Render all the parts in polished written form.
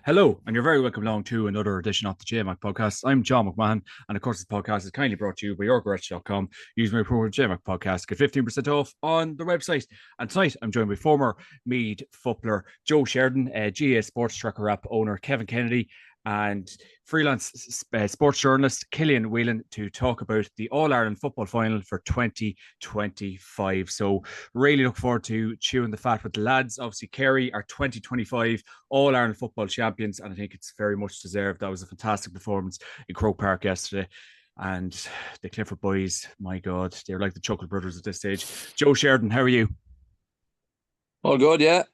Hello, and you're very welcome along to another edition of the JMac Podcast. I'm John McMahon, and of course, this podcast is kindly brought to you by YourGarage.com. Use my promo JMac Podcast, get 15% off on the website. And tonight, I'm joined by former Meath footballer Joe Sheridan, GA Sports Tracker app owner Kevin Kennedy, and freelance sports journalist Killian Whelan to talk about the All-Ireland Football Final for 2025. So really look forward to chewing the fat with the lads. Obviously, Kerry are 2025 All-Ireland Football Champions, and I think it's very much deserved. That was a fantastic performance in Croke Park yesterday. And the Clifford boys, my God, they're like the Chuckle Brothers at this stage. Joe Sheridan, how are you? All good, yeah.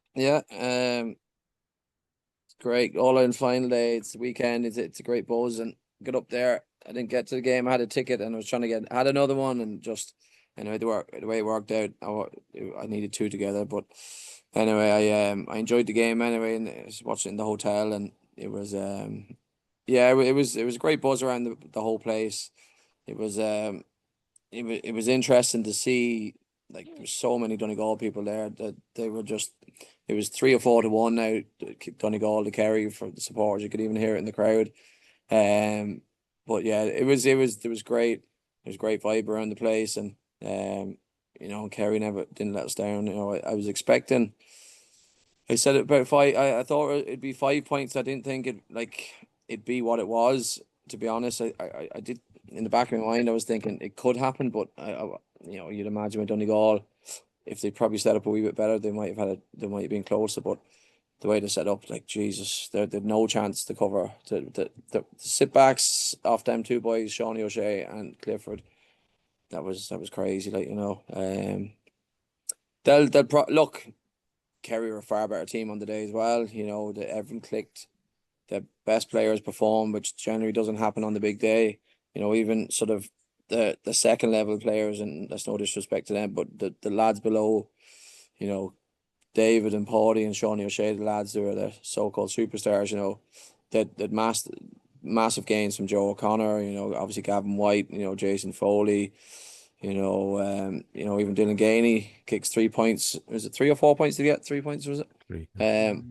Great. All-Ireland final day. It's the weekend. It's a great buzz and get up there. I didn't get to the game. I had a ticket and I was trying to get. I had another one and just anyway the way it worked out. I needed two together, but anyway, I enjoyed the game anyway, and I was watching it in the hotel, and it was it was a great buzz around the whole place. It was interesting to see, like, there's so many Donegal people there that they were just. It was 3 or 4 to 1 now, Donegal to Kerry for the supporters. You could even hear it in the crowd. But yeah, it was great. There was great vibe around the place, and Kerry never didn't let us down. I was expecting. I said it about 5. I thought it'd be 5 points. I didn't think it'd be what it was. To be honest, I did, in the back of my mind, I was thinking it could happen, but you'd imagine with Donegal, if they probably set up a wee bit better, they might have been closer. But the way they set up, like, Jesus, they'd no chance to cover. The sit backs off them two boys, Sean O'Shea and Clifford, that was crazy. Look. Kerry were a far better team on the day as well. Everyone clicked. The best players performed, which generally doesn't happen on the big day. Even sort of the second level players, and that's no disrespect to them, but the lads below, David and Paulie and Sean O'Shea, the lads who are the so-called superstars, that massive gains from Joe O'Connor, obviously Gavin White, Jason Foley, even Dylan Gainey kicks 3 points. Was it 3 or 4 points to get? 3 points, was it? 3. A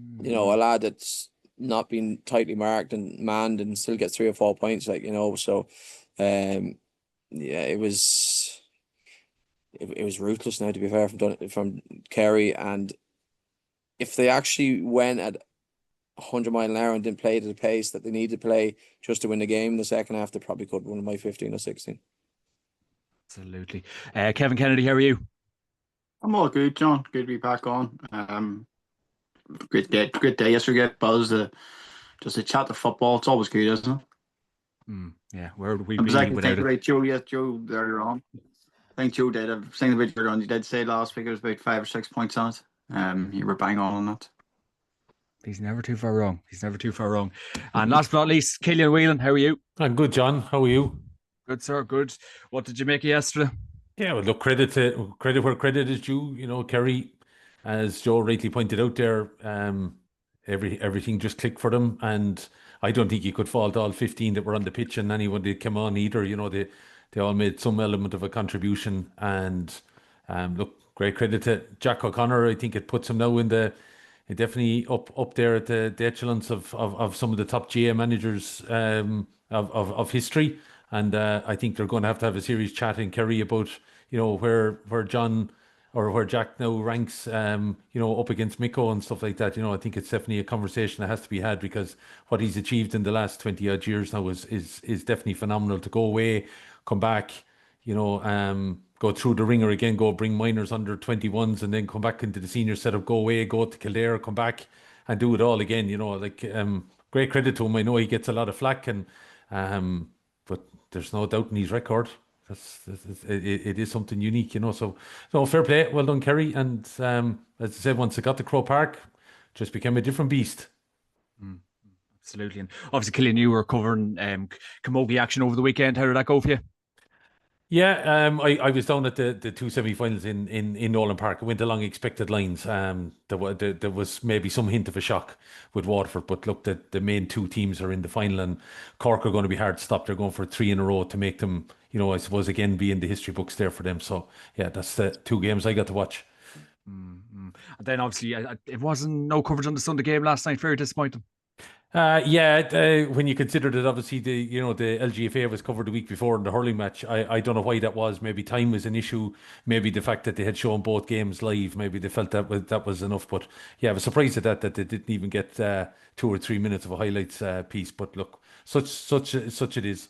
lad that's not been tightly marked and manned and still gets 3 or 4 points, so it was ruthless now, to be fair, from Kerry. And if they actually went at 100 mph and didn't play to the pace that they needed to play just to win the game in the second half, they probably could have won by 15 or 16. Absolutely. Kevin Kennedy, how are you? I'm all good, John. Good to be back on. Great day yesterday. Buzzed just to chat the football. It's always good, isn't it? Yeah, where would we be without it? Right, Joe. Yes, Joe. Earlier on, I think Joe did. I've seen the video on. You did say last week it was about 5 or 6 points on it. You were bang on that. He's never too far wrong. And last but not least, Killian Whelan, how are you? I'm good, John. How are you? Good, sir. Good. What did you make of yesterday? Yeah, well, look, credit where credit is due. Kerry, as Joe rightly pointed out there, everything just clicked for them, and I don't think you could fault all 15 that were on the pitch and anyone that came on either. They all made some element of a contribution, and look, great credit to Jack O'Connor. I think it puts him now definitely up there at the echelons of some of the top GA managers of history. And I think they're going to have a serious chat in Kerry about, where John or where Jack now ranks, up against Miko and stuff like that. I think it's definitely a conversation that has to be had, because what he's achieved in the last 20 odd years now is definitely phenomenal. To go away, come back, go through the ringer again, go bring minors under 21s, and then come back into the senior setup, go away, go to Kildare, come back and do it all again. Great credit to him. I know he gets a lot of flack, and but there's no doubt in his record. It is something unique, So, no, fair play. Well done, Kerry. And as I said, once it got to Croke Park, just became a different beast. Absolutely. And obviously, Killian, you were covering camogie action over the weekend. How did that go for you? Yeah, I was down at the two semi-finals in Nolan Park. I went along expected lines. There was maybe some hint of a shock with Waterford, but look, the main two teams are in the final, and Cork are going to be hard to stop. They're going for 3 in a row to make them, I suppose, again, be in the history books there for them. So yeah, that's the 2 games I got to watch. And then obviously it wasn't no coverage on the Sunday game last night. Very disappointing. When you consider that obviously the LGFA was covered the week before in the hurling match, I don't know why that was. Maybe time was an issue. Maybe the fact that they had shown both games live, maybe they felt that was enough. But yeah, I was surprised at that they didn't even get 2 or 3 minutes of a highlights piece. But look, such it is.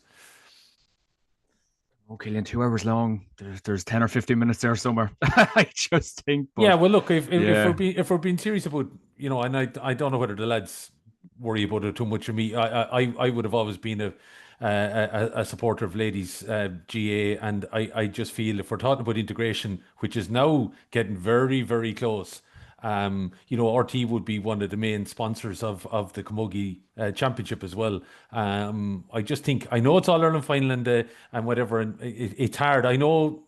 Oh, Killian, 2 hours long. There's 10 or 15 minutes there somewhere. I just think. But, Yeah, well, look, if yeah. we're being serious about, and I don't know whether the lads worry about it too much. For me, I would have always been a supporter of ladies GA, and I just feel if we're talking about integration, which is now getting very, very close. RT would be one of the main sponsors of the camogie championship as well. I just think, I know it's All-Ireland Final and whatever, and it's hard. I know,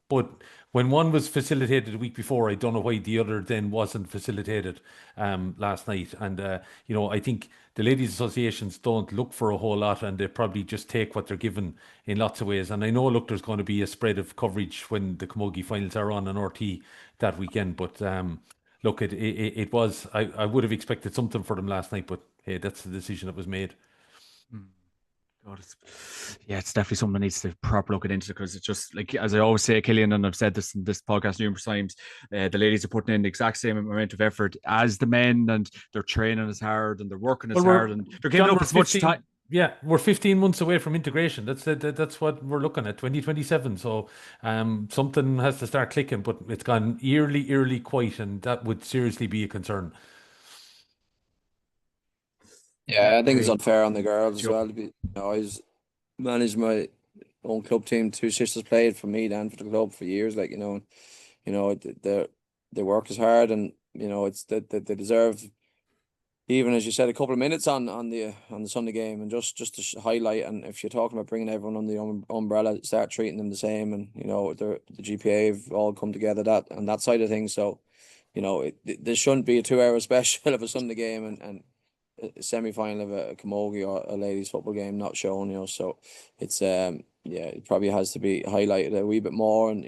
but when one was facilitated the week before, I don't know why the other then wasn't facilitated last night. And, I think the ladies' associations don't look for a whole lot, and they probably just take what they're given in lots of ways. And I know, look, there's going to be a spread of coverage when the camogie finals are on RT that weekend. But look, it was, I would have expected something for them last night, but hey, that's the decision that was made. God, it's definitely something that needs to proper look into, because it's just like, as I always say, Killian, and I've said this in this podcast numerous times, the ladies are putting in the exact same amount of effort as the men, and they're training as hard and they're working as hard, and they're giving up as much time. Yeah, we're 15 months away from integration. That's what we're looking at, 2027. So something has to start clicking, but it's gone eerily quiet, and that would seriously be a concern. Yeah, I think it's unfair on the girls as well. I managed my own club team. Two sisters played for me then for the club for years. Like, they work as hard, and it's that they deserve, even as you said, a couple of minutes on the Sunday game, and just to highlight. And if you're talking about bringing everyone under the umbrella, start treating them the same. And the GPA have all come together that side of things. So there shouldn't be a 2 hour special of a Sunday game and a semi-final of a camogie or a ladies football game not shown. So it's it probably has to be highlighted a wee bit more, and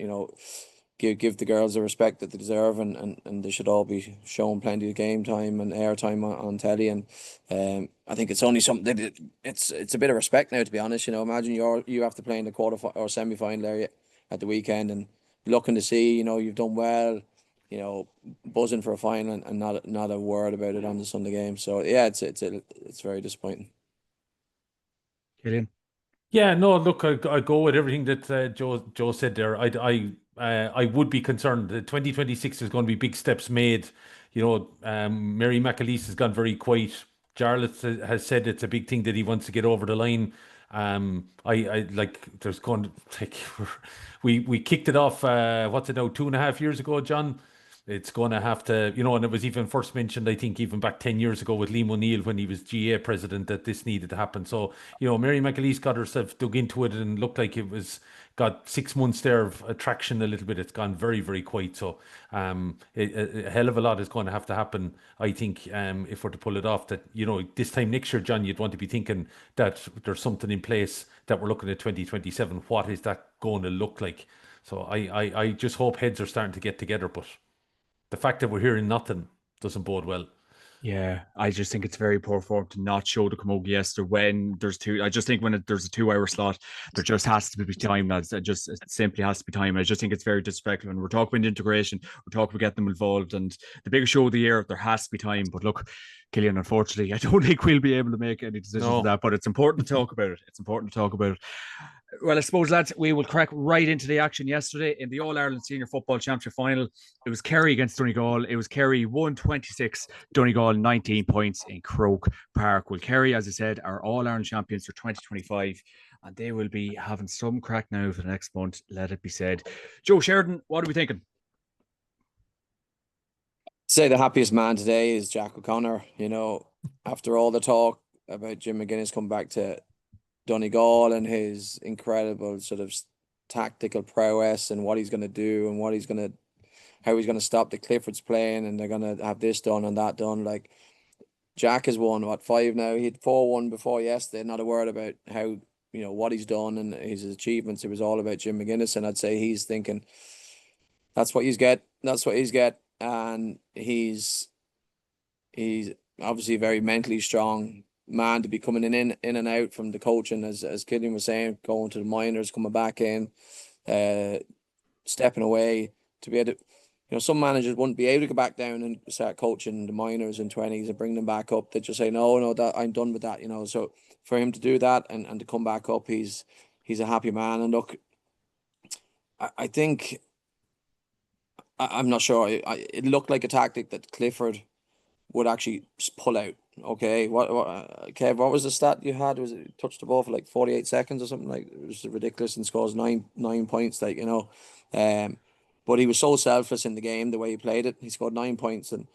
give the girls the respect that they deserve, and they should all be shown plenty of game time and air time on telly. And I think it's only something that it's a bit of respect now, to be honest. Imagine you have to play in the quarter or semi-final area at the weekend, and looking to see you've done well, buzzing for a final, and not a word about it on the Sunday game. So yeah, it's very disappointing. Killian? Yeah, no, look, I go with everything that Joe said there. I would be concerned that 2026 is going to be big steps made. Mary McAleese has gone very quiet. Jarlath has said it's a big thing that he wants to get over the line. I like, there's going to like, we kicked it off, what's it now, 2.5 years ago, John? It's going to have to, and it was even first mentioned, I think, even back 10 years ago with Liam O'Neill when he was GA president, that this needed to happen. So, Mary McAleese got herself dug into it and looked like it was got 6 months there of attraction a little bit. It's gone very, very quiet. So a hell of a lot is going to have to happen, I think, if we're to pull it off. That, this time next year, John, you'd want to be thinking that there's something in place, that we're looking at 2027. What is that going to look like? So I just hope heads are starting to get together, but the fact that we're hearing nothing doesn't bode well. Yeah, I just think it's very poor form to not show the camogie yesterday when there's two. I just think when there's a 2 hour slot, there just has to be time. It simply has to be time. I just think it's very disrespectful. When we're talking about integration, we're talking about getting them involved, and the biggest show of the year, there has to be time. But look, Killian, unfortunately, I don't think we'll be able to make any decisions on that, but it's important to talk about it. It's important to talk about it. Well, I suppose, lads, we will crack right into the action yesterday in the All-Ireland Senior Football Championship Final. It was Kerry against Donegal. It was Kerry 126, Donegal 19 points in Croke Park. Well, Kerry, as I said, are All-Ireland champions for 2025, and they will be having some crack now for the next month, let it be said. Joe Sheridan, what are we thinking? Say the happiest man today is Jack O'Connor. After all the talk about Jim McGuinness coming back to Donegal and his incredible sort of tactical prowess and what he's going to do and how he's going to stop the Cliffords playing, and they're going to have this done and that done. Like, Jack has won 5 now. He had 4-1 before yesterday. Not a word about how what he's done and his achievements. It was all about Jim McGuinness, and I'd say he's thinking that's what he's get. That's what he's get, and he's obviously a very mentally strong man to be coming in and out from the coaching, as Killian was saying, going to the minors, coming back in, stepping away, to be able to, some managers wouldn't be able to go back down and start coaching the minors and 20s and bring them back up. They just say, no, that I'm done with that, So for him to do that and to come back up, he's a happy man. And look, I think, I'm not sure. It looked like a tactic that Clifford would actually pull out. Okay, Kev, what was the stat you had? Was it touched the ball for like 48 seconds or something? Like, it was ridiculous, and scores nine points. Like, but he was so selfless in the game, the way he played it. He scored 9 points, and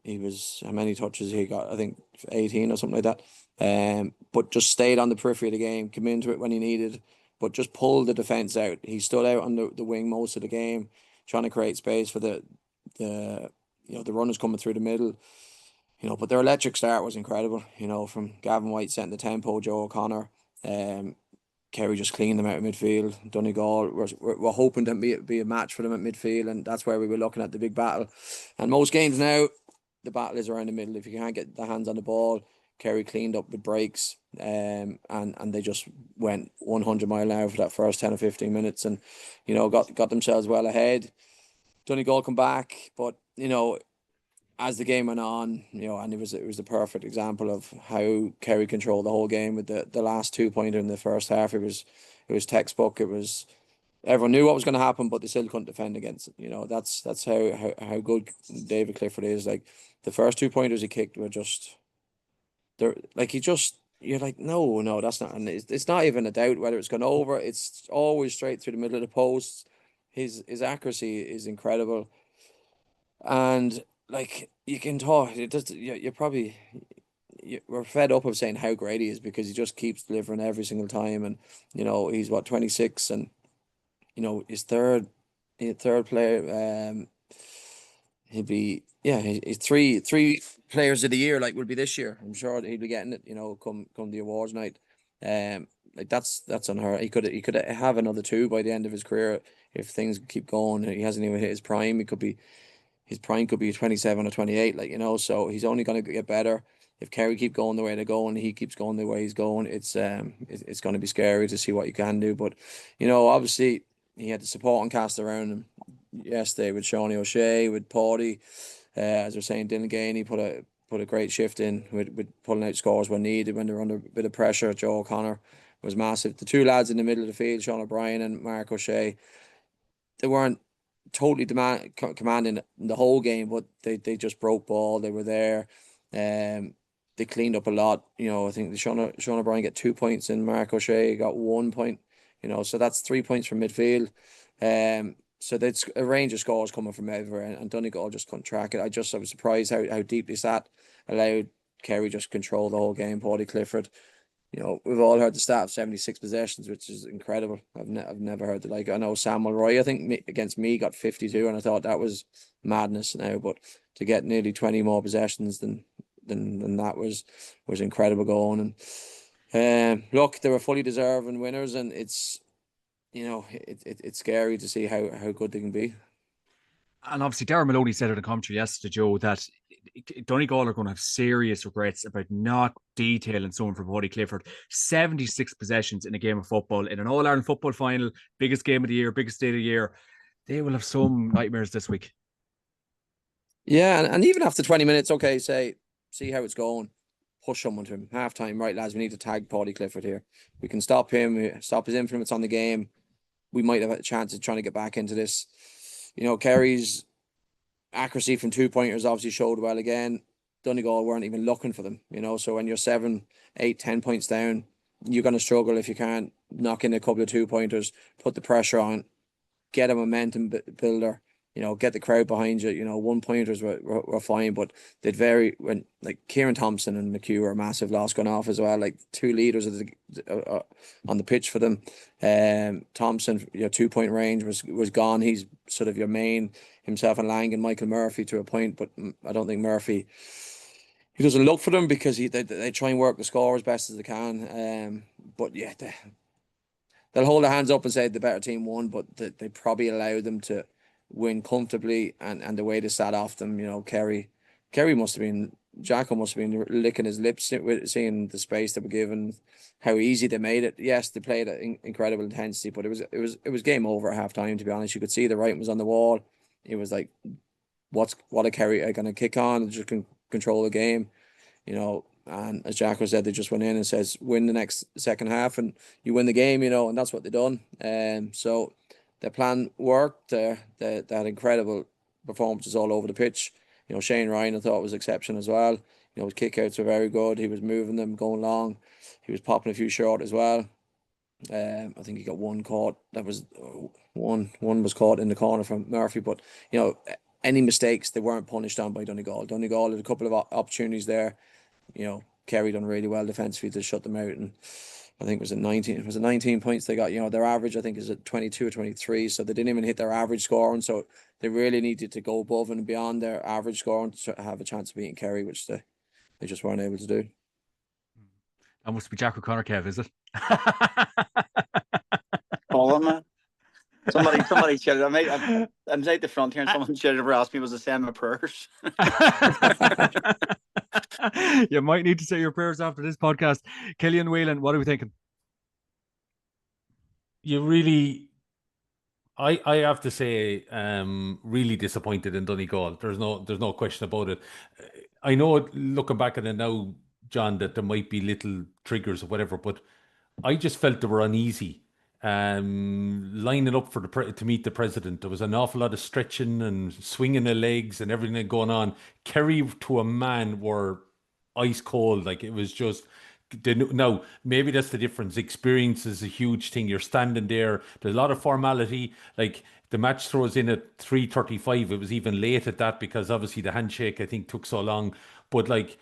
he was, how many touches he got? I think 18 or something like that. But just stayed on the periphery of the game, came into it when he needed, but just pulled the defense out. He stood out on the wing most of the game, trying to create space for the runners coming through the middle. But their electric start was incredible. From Gavin White setting the tempo, Joe O'Connor, Kerry just cleaned them out of midfield. Donegal, we're hoping to be a match for them at midfield, and that's where we were looking at the big battle. And most games now, the battle is around the middle. If you can't get the hands on the ball, Kerry cleaned up with breaks, and they just went 100 mile an hour for that first 10 or 15 minutes, and got themselves well ahead. Donegal come back, but as the game went on, and it was the perfect example of how Kerry controlled the whole game with the last 2-pointer in the first half. It was textbook. It was, everyone knew what was going to happen, but they still couldn't defend against it. That's how good David Clifford is. Like, the first 2-pointers he kicked were just, they're like, you're like, no, that's not, and it's not even a doubt whether it's gone over. It's always straight through the middle of the post. His accuracy is incredible, and like, you can talk, it just, we're fed up of saying how great he is, because he just keeps delivering every single time. And he's 26, and his third player, he's three players of the year, like, will be this year. I'm sure he'll be getting it, come the awards night. Like, that's unheard. He could have another 2 by the end of his career if things keep going. He hasn't even hit his prime. His prime could be 27 or 28, so he's only going to get better. If Kerry keep going the way they're going, he keeps going the way he's going, it's going to be scary to see what you can do. But, obviously, he had the supporting cast around him yesterday with Shawnee O'Shea, with Paudy, as we're saying, Dylan Gainey put a great shift in with pulling out scores when needed, when they're under a bit of pressure. Joe O'Connor was massive. The 2 lads in the middle of the field, Sean O'Brien and Mark O'Shea, they weren't totally commanding the whole game, but they just broke ball. They were there. They cleaned up a lot. I think Sean O'Brien got 2 points and Mark O'Shea got 1 point. So that's 3 points from midfield. So that's a range of scores coming from everywhere, and Donegal just couldn't track it. I was surprised how deep they sat, allowed Kerry just control the whole game. Paudy Clifford, we've all heard the stat of 76 possessions, which is incredible. I've never heard the like. I know Samuel Roy, I think, against me got 52, and I thought that was madness now. But to get nearly 20 more possessions than that was incredible going. And look, they were fully deserving winners, and it's it's scary to see how good they can be. And obviously, Darren Maloney said in a commentary yesterday, Joe, that Donegal are going to have serious regrets about not detailing someone for Paudy Clifford. 76 possessions in a game of football, in an All-Ireland football final, biggest game of the year, biggest day of the year. They will have some nightmares this week. Yeah, and even after 20 minutes, okay, see how it's going. Push someone to him. Half time, right, lads, we need to tag Paudy Clifford here. We can stop him, stop his influence on the game. We might have a chance of trying to get back into this. Kerry's accuracy from 2-pointers obviously showed well again. Donegal weren't even looking for them, so when you're 7, 8, 10 points down, you're going to struggle if you can't knock in a couple of 2-pointers, put the pressure on, get a momentum builder, get the crowd behind you. 1-pointers were fine, but they'd vary when, like, Kieran Thompson and McHugh were a massive loss going off as well, like 2 leaders of on the pitch for them. Thompson, 2-point range was gone. He's sort of your main, himself and Lang and Michael Murphy to a point, but I don't think Murphy, he doesn't look for them because they try and work the score as best as they can. But yeah, they'll hold their hands up and say the better team won, but they probably allowed them to win comfortably, and the way they sat off them, Kerry must have been Jacko must have been licking his lips with seeing the space they were given, how easy they made it. Yes, they played at incredible intensity, but it was game over at half time. To be honest, you could see the writing was on the wall. It was like, what a Kerry are going to kick on and just control the game, you know. And as Jacko said, they just went in and says, win the next second half and you win the game, you know, and that's what they done. So the plan worked. They had incredible performances all over the pitch. You know, Shane Ryan I thought was exceptional as well. You know, his kickouts were very good. He was moving them, going long. He was popping a few short as well. I think he got one caught. That was one was caught in the corner from Murphy. But you know, any mistakes, they weren't punished on by Donegal. Donegal had a couple of opportunities there. You know, Kerry done really well defensively to shut them out, and I think it was 19 points they got. You know, their average I think is at 22 or 23, so they didn't even hit their average scoring. So they really needed to go above and beyond their average scoring to have a chance of beating Kerry, which they just weren't able to do. That must be Jack O'Connor, Kev, is it? Call him, man. Somebody said it. I'm at the front here, and someone should have asked me was the same my prayers. You might need to say your prayers after this podcast. Killian Whelan, what are we thinking? You really, I have to say, really disappointed in Donegal. There's no question about it. I know, looking back at it now, John, that there might be little triggers or whatever, but I just felt they were uneasy. Lining up for to meet the president. There was an awful lot of stretching and swinging the legs and everything going on. Kerry to a man were ice cold. Like, it was just, now maybe that's the difference. Experience is a huge thing. You're standing there. There's a lot of formality. Like, the match throws in at 3:35. It was even late at that because obviously the handshake, I think, took so long. But like,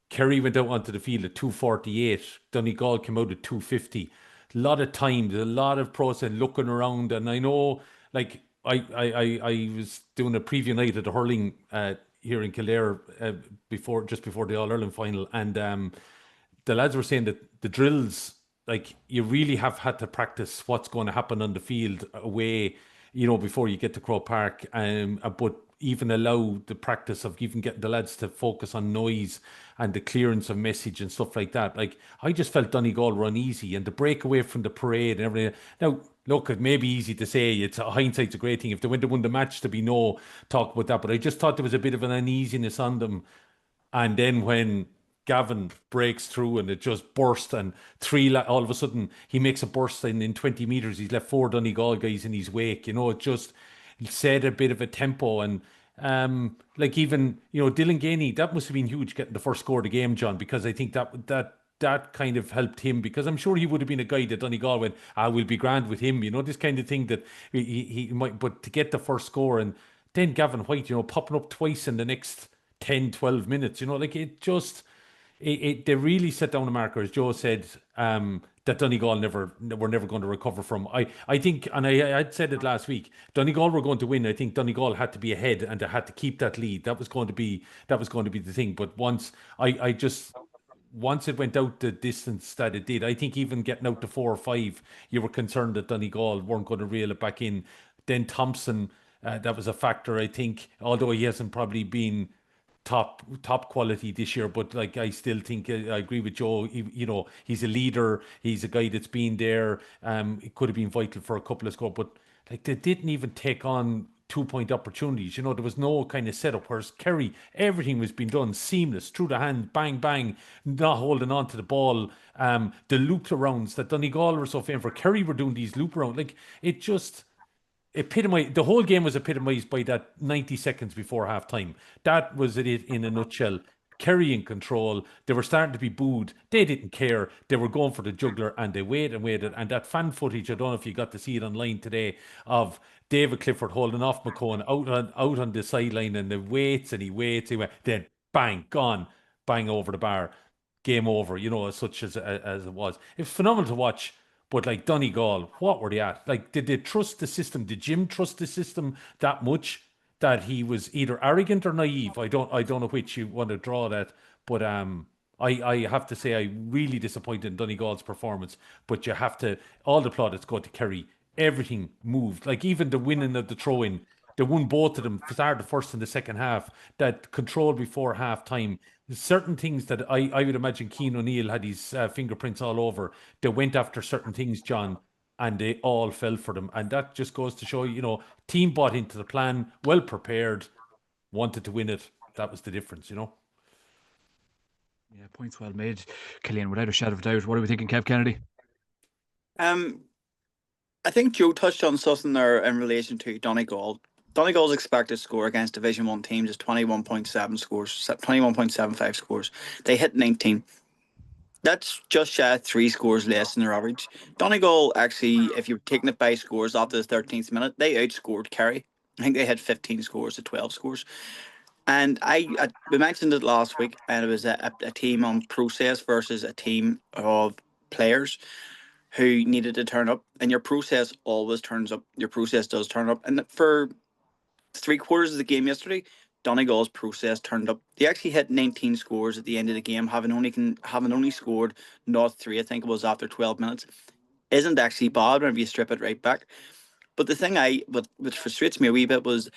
Kerry went out onto the field at 2:48. Donegal came out at 2:50. A lot of time, a lot of process, looking around. And I know, like, I was doing a preview night at the hurling here in Kildare just before the All-Ireland final, and the lads were saying that the drills, like, you really have had to practice what's going to happen on the field away, you know, before you get to Croke Park, but even allow the practice of even getting the lads to focus on noise and the clearance of message and stuff like that. Like, I just felt Donegal run easy, and the break away from the parade and everything. Now, look, it may be easy to say, hindsight's a great thing. If they went to win the match, there'd be no talk about that. But I just thought there was a bit of an uneasiness on them. And then when Gavin breaks through and it just burst, and all of a sudden he makes a burst in 20 metres. He's left 4 Donegal guys in his wake. You know, it just set a bit of a tempo. And like, even, you know, Dylan Ganey, that must have been huge getting the first score of the game, John, because I think that kind of helped him, because I'm sure he would have been a guy that Donegal went, we'll be grand with him, you know, this kind of thing that he might, but to get the first score, and then Gavin White, you know, popping up twice in the next 10, 12 minutes, you know, like, it just, they really set down a marker, as Joe said, that Donegal were never going to recover from. I think, and I had said it last week, Donegal were going to win. I think Donegal had to be ahead and they had to keep that lead. That was going to be the thing. But once it went out the distance that it did, I think even getting out to 4 or 5, you were concerned that Donegal weren't going to reel it back in. Then Thompson, that was a factor, I think, although he hasn't probably been top quality this year, but like, I still think, I agree with Joe, you know, he's a leader, he's a guy that's been there. It could have been vital for a couple of scores, but like, they didn't even take on 2-point opportunities. You know, there was no kind of setup, whereas Kerry, everything was being done seamless, through the hand, bang bang, not holding on to the ball. The loop arounds that Donegal were so famous for, Kerry were doing these loop around, like, it just the whole game was epitomized by that 90 seconds before half time. That was it in a nutshell. Kerry in control. They were starting to be booed. They didn't care. They were going for the juggler, and they waited and waited. And that fan footage, I don't know if you got to see it online today, of David Clifford holding off McCone out on the sideline, and he waits, then bang, gone, bang over the bar, game over, you know, as such as it was. It was phenomenal to watch. But like, Donegal, what were they at? Like, did they trust the system? Did Jim trust the system that much that he was either arrogant or naive? I don't know which you want to draw that. But I have to say, I really disappointed in Donegal's performance. But you have to, all the plaudits go to Kerry. Everything moved. Like, even the winning of the throw-in, they won both of them, started the first and the second half. That control before half time certain things that I would imagine Cian O'Neill had his fingerprints all over. They went after certain things, John, and they all fell for them. And that just goes to show, team bought into the plan, well prepared, wanted to win it. That was the difference, Yeah, points well made, Killian, without a shadow of a doubt. What are we thinking, Kev Kennedy? I think Joe touched on something there in relation to Donegal. Donegal's expected score against Division 1 teams is 21.7 scores, 21.75 scores. They hit 19. That's just shy of 3 scores less than their average. Donegal, actually, if you're taking it by scores after the 13th minute, they outscored Kerry. I think they had 15 scores to 12 scores. And we mentioned it last week, and it was a team on process versus a team of players who needed to turn up. And your process always turns up. Your process does turn up. And for 3/4 of the game yesterday, Donegal's process turned up. They actually hit 19 scores at the end of the game, having only scored 0-3, I think it was, after 12 minutes. Isn't actually bad whenever you strip it right back. But the thing which frustrates me a wee bit was,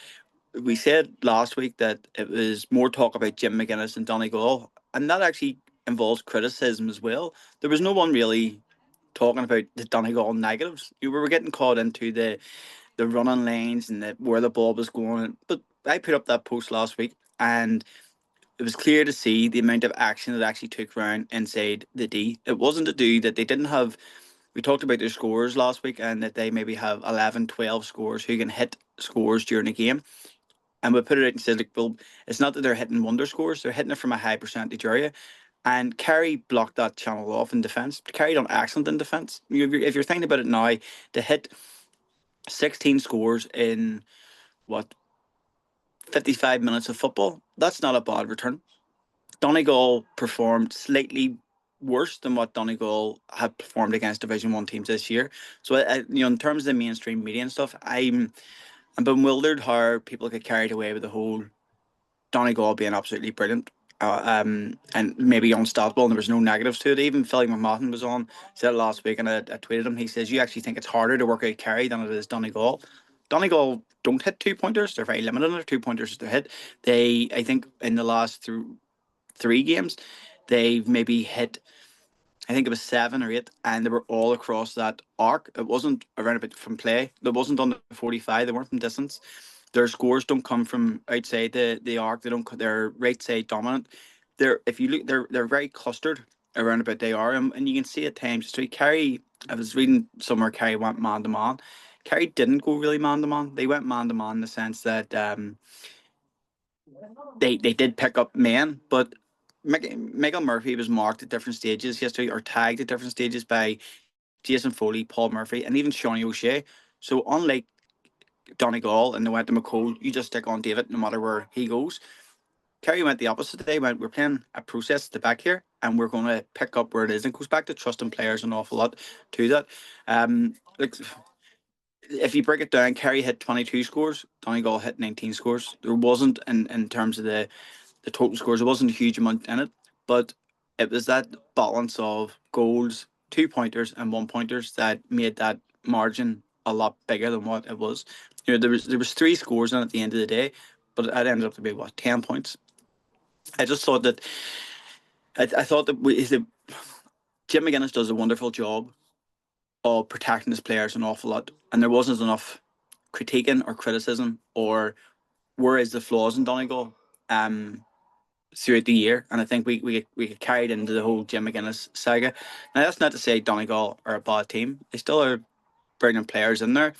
we said last week that it was more talk about Jim McGuinness and Donegal, and that actually involves criticism as well. There was no one really talking about the Donegal negatives. We were getting caught into the running lanes and where the ball was going. But I put up that post last week, and it was clear to see the amount of action that actually took round inside the D. It wasn't to do that they didn't have. We talked about their scores last week, and that they maybe have 11, 12 scores who can hit scores during a game. And we put it out and said, like, well, it's not that they're hitting wonder scores, they're hitting it from a high percentage area. And Kerry blocked that channel off in defence. Kerry done excellent in defence. If you're thinking about it now, to hit 16 scores in, 55 minutes of football, that's not a bad return. Donegal performed slightly worse than what Donegal had performed against Division 1 teams this year. So, in terms of the mainstream media and stuff, I'm bewildered how people get carried away with the whole Donegal being absolutely brilliant, and maybe unstoppable, and there was no negatives to it. Even Philly McMahon was on, said it last week, and I tweeted him. He says, you actually think it's harder to work out Kerry than it is Donegal. Donegal don't hit 2-pointers. They're very limited in their 2-pointers to hit. I think in the last 3 games, they've maybe hit, I think it was 7 or 8, and they were all across that arc. It wasn't around a bit from play. It wasn't on the 45. They weren't from distance. Their scores don't come from outside the arc. They're right side dominant. If you look, they're very clustered around about they are, and you can see at times. So Kerry, I was reading somewhere, Kerry went man to man. Kerry didn't go really man to man. They went man to man in the sense that they did pick up men, but Michael Murphy was marked at different stages yesterday, or tagged at different stages by Jason Foley, Paul Murphy, and even Shawnee O'Shea. So unlike Donegal and they went to McCole, you just stick on David no matter where he goes. Kerry went the opposite. They went, we're playing a process at the back here, and we're going to pick up where it is. And it goes back to trusting players an awful lot to that. If you break it down, Kerry hit 22 scores, Donegal hit 19 scores. There wasn't, in terms of the total scores, there wasn't a huge amount in it, but it was that balance of goals, 2-pointers and 1-pointers that made that margin a lot bigger than what it was. There was 3 scores in at the end of the day, but it ended up to be 10 points. I just thought that Jim McGuinness does a wonderful job of protecting his players an awful lot, and there wasn't enough critiquing or criticism or where is the flaws in Donegal throughout the year, and I think we get carried into the whole Jim McGuinness saga. Now that's not to say Donegal are a bad team; they still are brilliant players in there.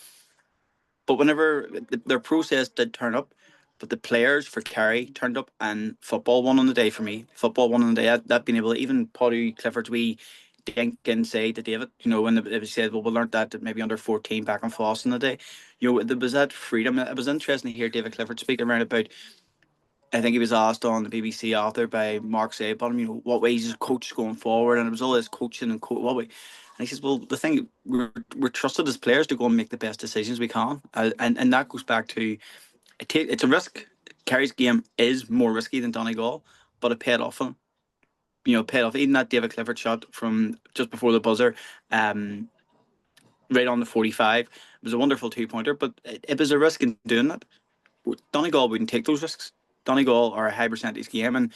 But whenever their process did turn up, but the players for Kerry turned up, and football won on the day for me. Football won on the day. That being able to, even Paddy Clifford's wee dink inside to David, when it was said, well, we learned that maybe under 14 back and Foss in the day. There was that freedom. It was interesting to hear David Clifford speaking around about, I think he was asked on the BBC after by Mark Sabottom, what ways is coach going forward, and it was all this coaching and what way. And he says, well, the thing, we're trusted as players to go and make the best decisions we can, and that goes back to it's a risk. Kerry's game is more risky than Donegal, but it paid off for him. Paid off. Even that David Clifford shot from just before the buzzer, right on the 45, it was a wonderful 2-pointer, but it was a risk in doing that. Donegal wouldn't take those risks. Donegal are a high percentage game, and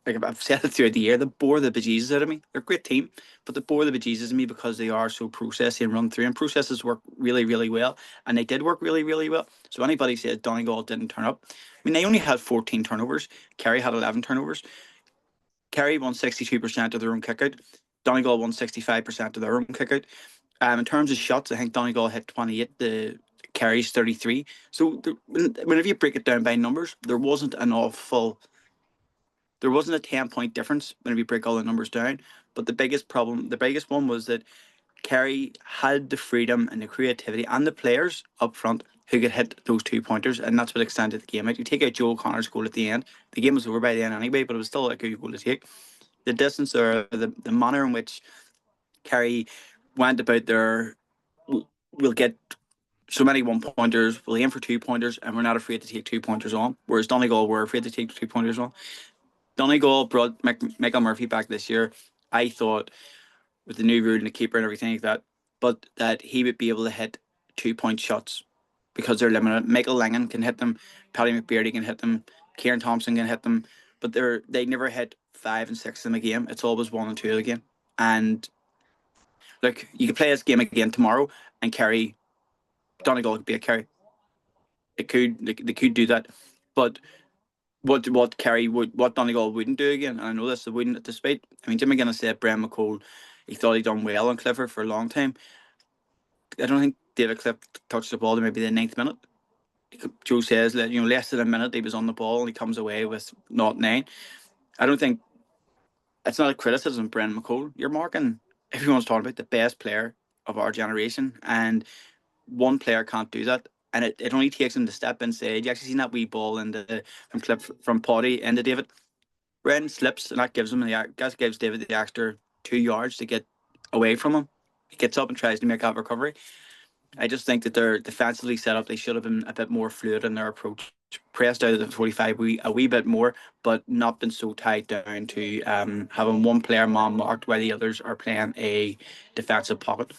like I've said it throughout the year, they bore the bejesus out of me. They're a great team, but they bore the bejesus out of me because they are so processy and run through, and processes work really, really well, and they did work really, really well. So anybody says Donegal didn't turn up, I mean, they only had 14 turnovers. Kerry had 11 turnovers. Kerry won 62% of their own kickout. Donegal won 65% of their own kickout. In terms of shots, I think Donegal hit 28. The Kerry's 33. So whenever you break it down by numbers, there wasn't a 10-point difference whenever you break all the numbers down. But the biggest one was that Kerry had the freedom and the creativity and the players up front who could hit those 2-pointers, and that's what extended the game out. You take out Joe O'Connor's goal at the end, the game was over by the end anyway, but it was still a good goal to take. The distance, or the manner in which Kerry went about their, we'll get so many 1-pointers, we'll aim for 2-pointers, and we're not afraid to take 2-pointers on, whereas Donegal were afraid to take 2-pointers on. Donegal brought Michael Murphy back this year, I thought, with the new rule and the keeper and everything like that, but that he would be able to hit 2-point shots because they're limited. Michael Langan can hit them, Paddy McBeardy can hit them, Kieran Thompson can hit them, but they never hit 5 and 6 in the game. It's always 1 and 2 of the game. And look, you could play this game again tomorrow and Donegal could be a Kerry. They could do that, but what Donegal wouldn't do again, and I know this, they wouldn't, despite, I mean, Jim McGuinness said Brian McCole, he thought he'd done well on Clifford for a long time. I don't think David Cliff touched the ball to maybe the 9th minute. Joe says that, less than a minute he was on the ball and he comes away with 0-9. I don't think, it's not a criticism of Brian McCole. You're marking, everyone's talking about the best player of our generation, and one player can't do that. And it only takes him to step inside. You actually seen that wee ball from Potty into David. Brendan slips, and that gives David the extra 2 yards to get away from him. He gets up and tries to make that recovery. I just think that they're defensively set up. They should have been a bit more fluid in their approach. Pressed out of the 45 a wee bit more, but not been so tied down to having one player man marked while the others are playing a defensive pocket.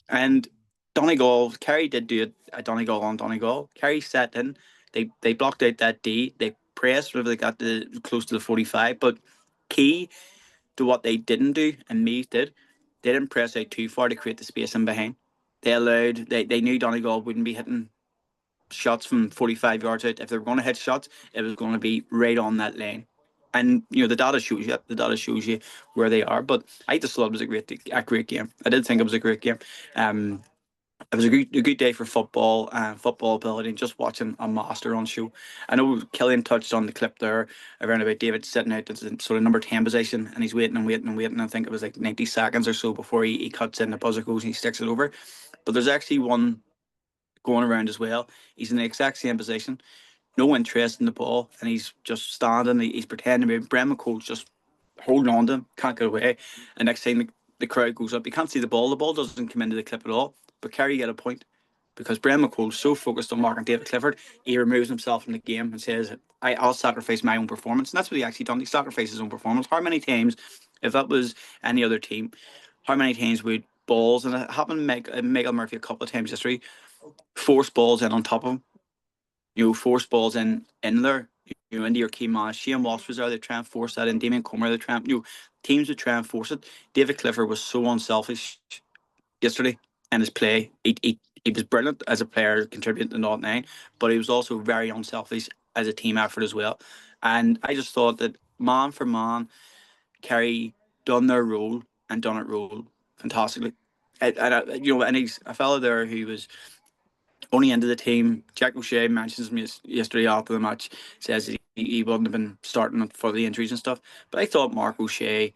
And Donegal, Kerry did do it at Donegal on Donegal. Kerry set in. They blocked out that D. They pressed whenever they got close to the 45. But key to what they didn't do, and Meath did, they didn't press out too far to create the space in behind. They knew Donegal wouldn't be hitting shots from 45 yards out. If they were going to hit shots, it was going to be right on that lane. And the data shows you where they are. But I just thought it was a great game. I did think it was a great game. It was a good day for football and football ability, and just watching a master on show. I know Killian touched on the clip there around about David sitting out in sort of number 10 position, and he's waiting and waiting and waiting. I think it was like 90 seconds or so before he cuts in, the buzzer goes and he sticks it over. But there's actually one going around as well. He's in the exact same position, no interest in the ball, and he's just standing. He's pretending to be. Brendan McColl's just holding on to him, can't get away. And next time the crowd goes up, you can't see the ball. The ball doesn't come into the clip at all. But Kerry get a point because Brendan McColl's so focused on marking David Clifford, he removes himself from the game and says, I'll sacrifice my own performance. And that's what he actually done. He sacrificed his own performance. How many times, if that was any other team, how many times would balls, and it happened to Michael Murphy a couple of times yesterday, force balls in on top of him, force balls in there, into your key man. Shane Walsh was there, they try and force that in. Damien Comer, they try and, teams would try and force it. David Clifford was so unselfish yesterday in his play. He was brilliant as a player, contributing to 0-9, but he was also very unselfish as a team effort as well. And I just thought that man for man, Kerry done their role and done it fantastically. And he's a fellow there who was only into the team. Jack O'Shea mentions me yesterday after the match, says that he wouldn't have been starting for the injuries and stuff. But I thought Mark O'Shea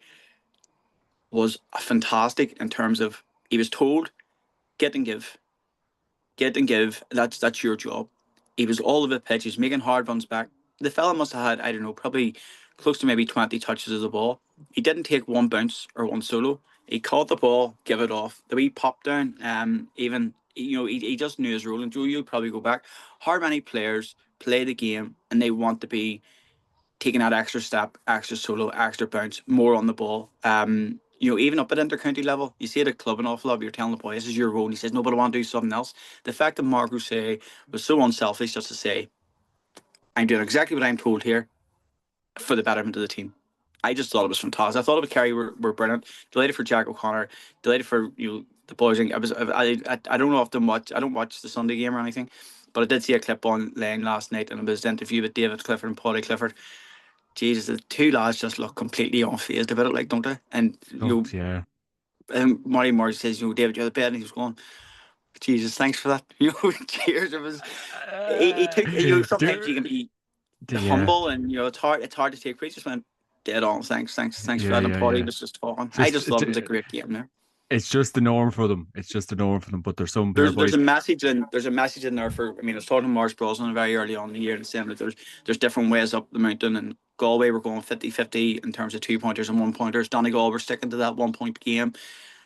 was fantastic in terms of, he was told, get and give. That's your job. He was all over the pitch. He was making hard runs back. The fella must have had, I don't know, probably close to maybe 20 touches of the ball. He didn't take one bounce or one solo. He caught the ball, give it off. The wee pop down, he just knew his role. And Joe, you'll probably go back. How many players play the game and they want to be taking that extra step, extra solo, extra bounce, more on the ball? Even up at inter-county level, you see it at club an awful lot, you're telling the boy, this is your role, and he says, no, but I want to do something else. The fact that Mark O'Shea was so unselfish just to say, I'm doing exactly what I'm told here for the betterment of the team. I just thought it was fantastic. I thought it Kerry were brilliant. Delighted for Jack O'Connor. Delighted for the boys. I don't often watch. I don't watch the Sunday game or anything, but I did see a clip online last night, and it was an interview with David Clifford and Paulie Clifford. Jesus, the two lads just look completely unfazed about it, like, don't they? And Yeah. Murray Murray says, David, you're the best, and he was going, Jesus, thanks for that. Cheers. It was. He took. Sometimes you can be humble, and it's hard to take. But he just went dead on. Thanks for that. And Paulie was just talking. I just thought it was a great game there. It's just the norm for them. But there's some there's a message in there for. I was talking to Morris Brosnan very early on in the year and saying that there's different ways up the mountain, and Galway were going 50-50 in terms of 2-pointers and 1-pointers. Donegal were sticking to that 1-point game.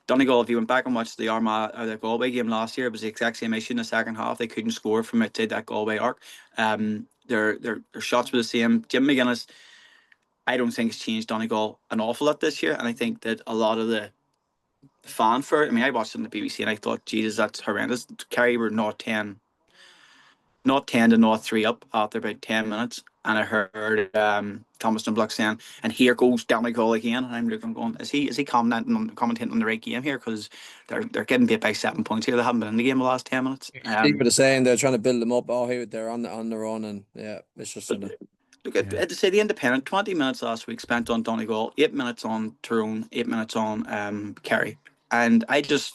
Donegal, if you went back and watched the Armagh or the Galway game last year, it was the exact same issue in the second half. They couldn't score from outside that Galway arc. Their shots were the same. Jim McGuinness, I don't think has changed Donegal an awful lot this year, and I think that a lot of the fanfare. I watched it on the BBC and I thought, Jesus, that's horrendous. Kerry were not 10 to not 3 up after about 10 minutes. And I heard Thomas Dunbluck saying, and here goes Donegal again. And I'm looking, going, is he commentating on the right game here? Because they're getting beat by 7 points here. They haven't been in the game the last 10 minutes. People are saying they're trying to build them up. They're on the run, and it's just look at to say the Independent. 20 minutes last week spent on Donegal, 8 minutes on Tyrone, 8 minutes on Kerry, and I think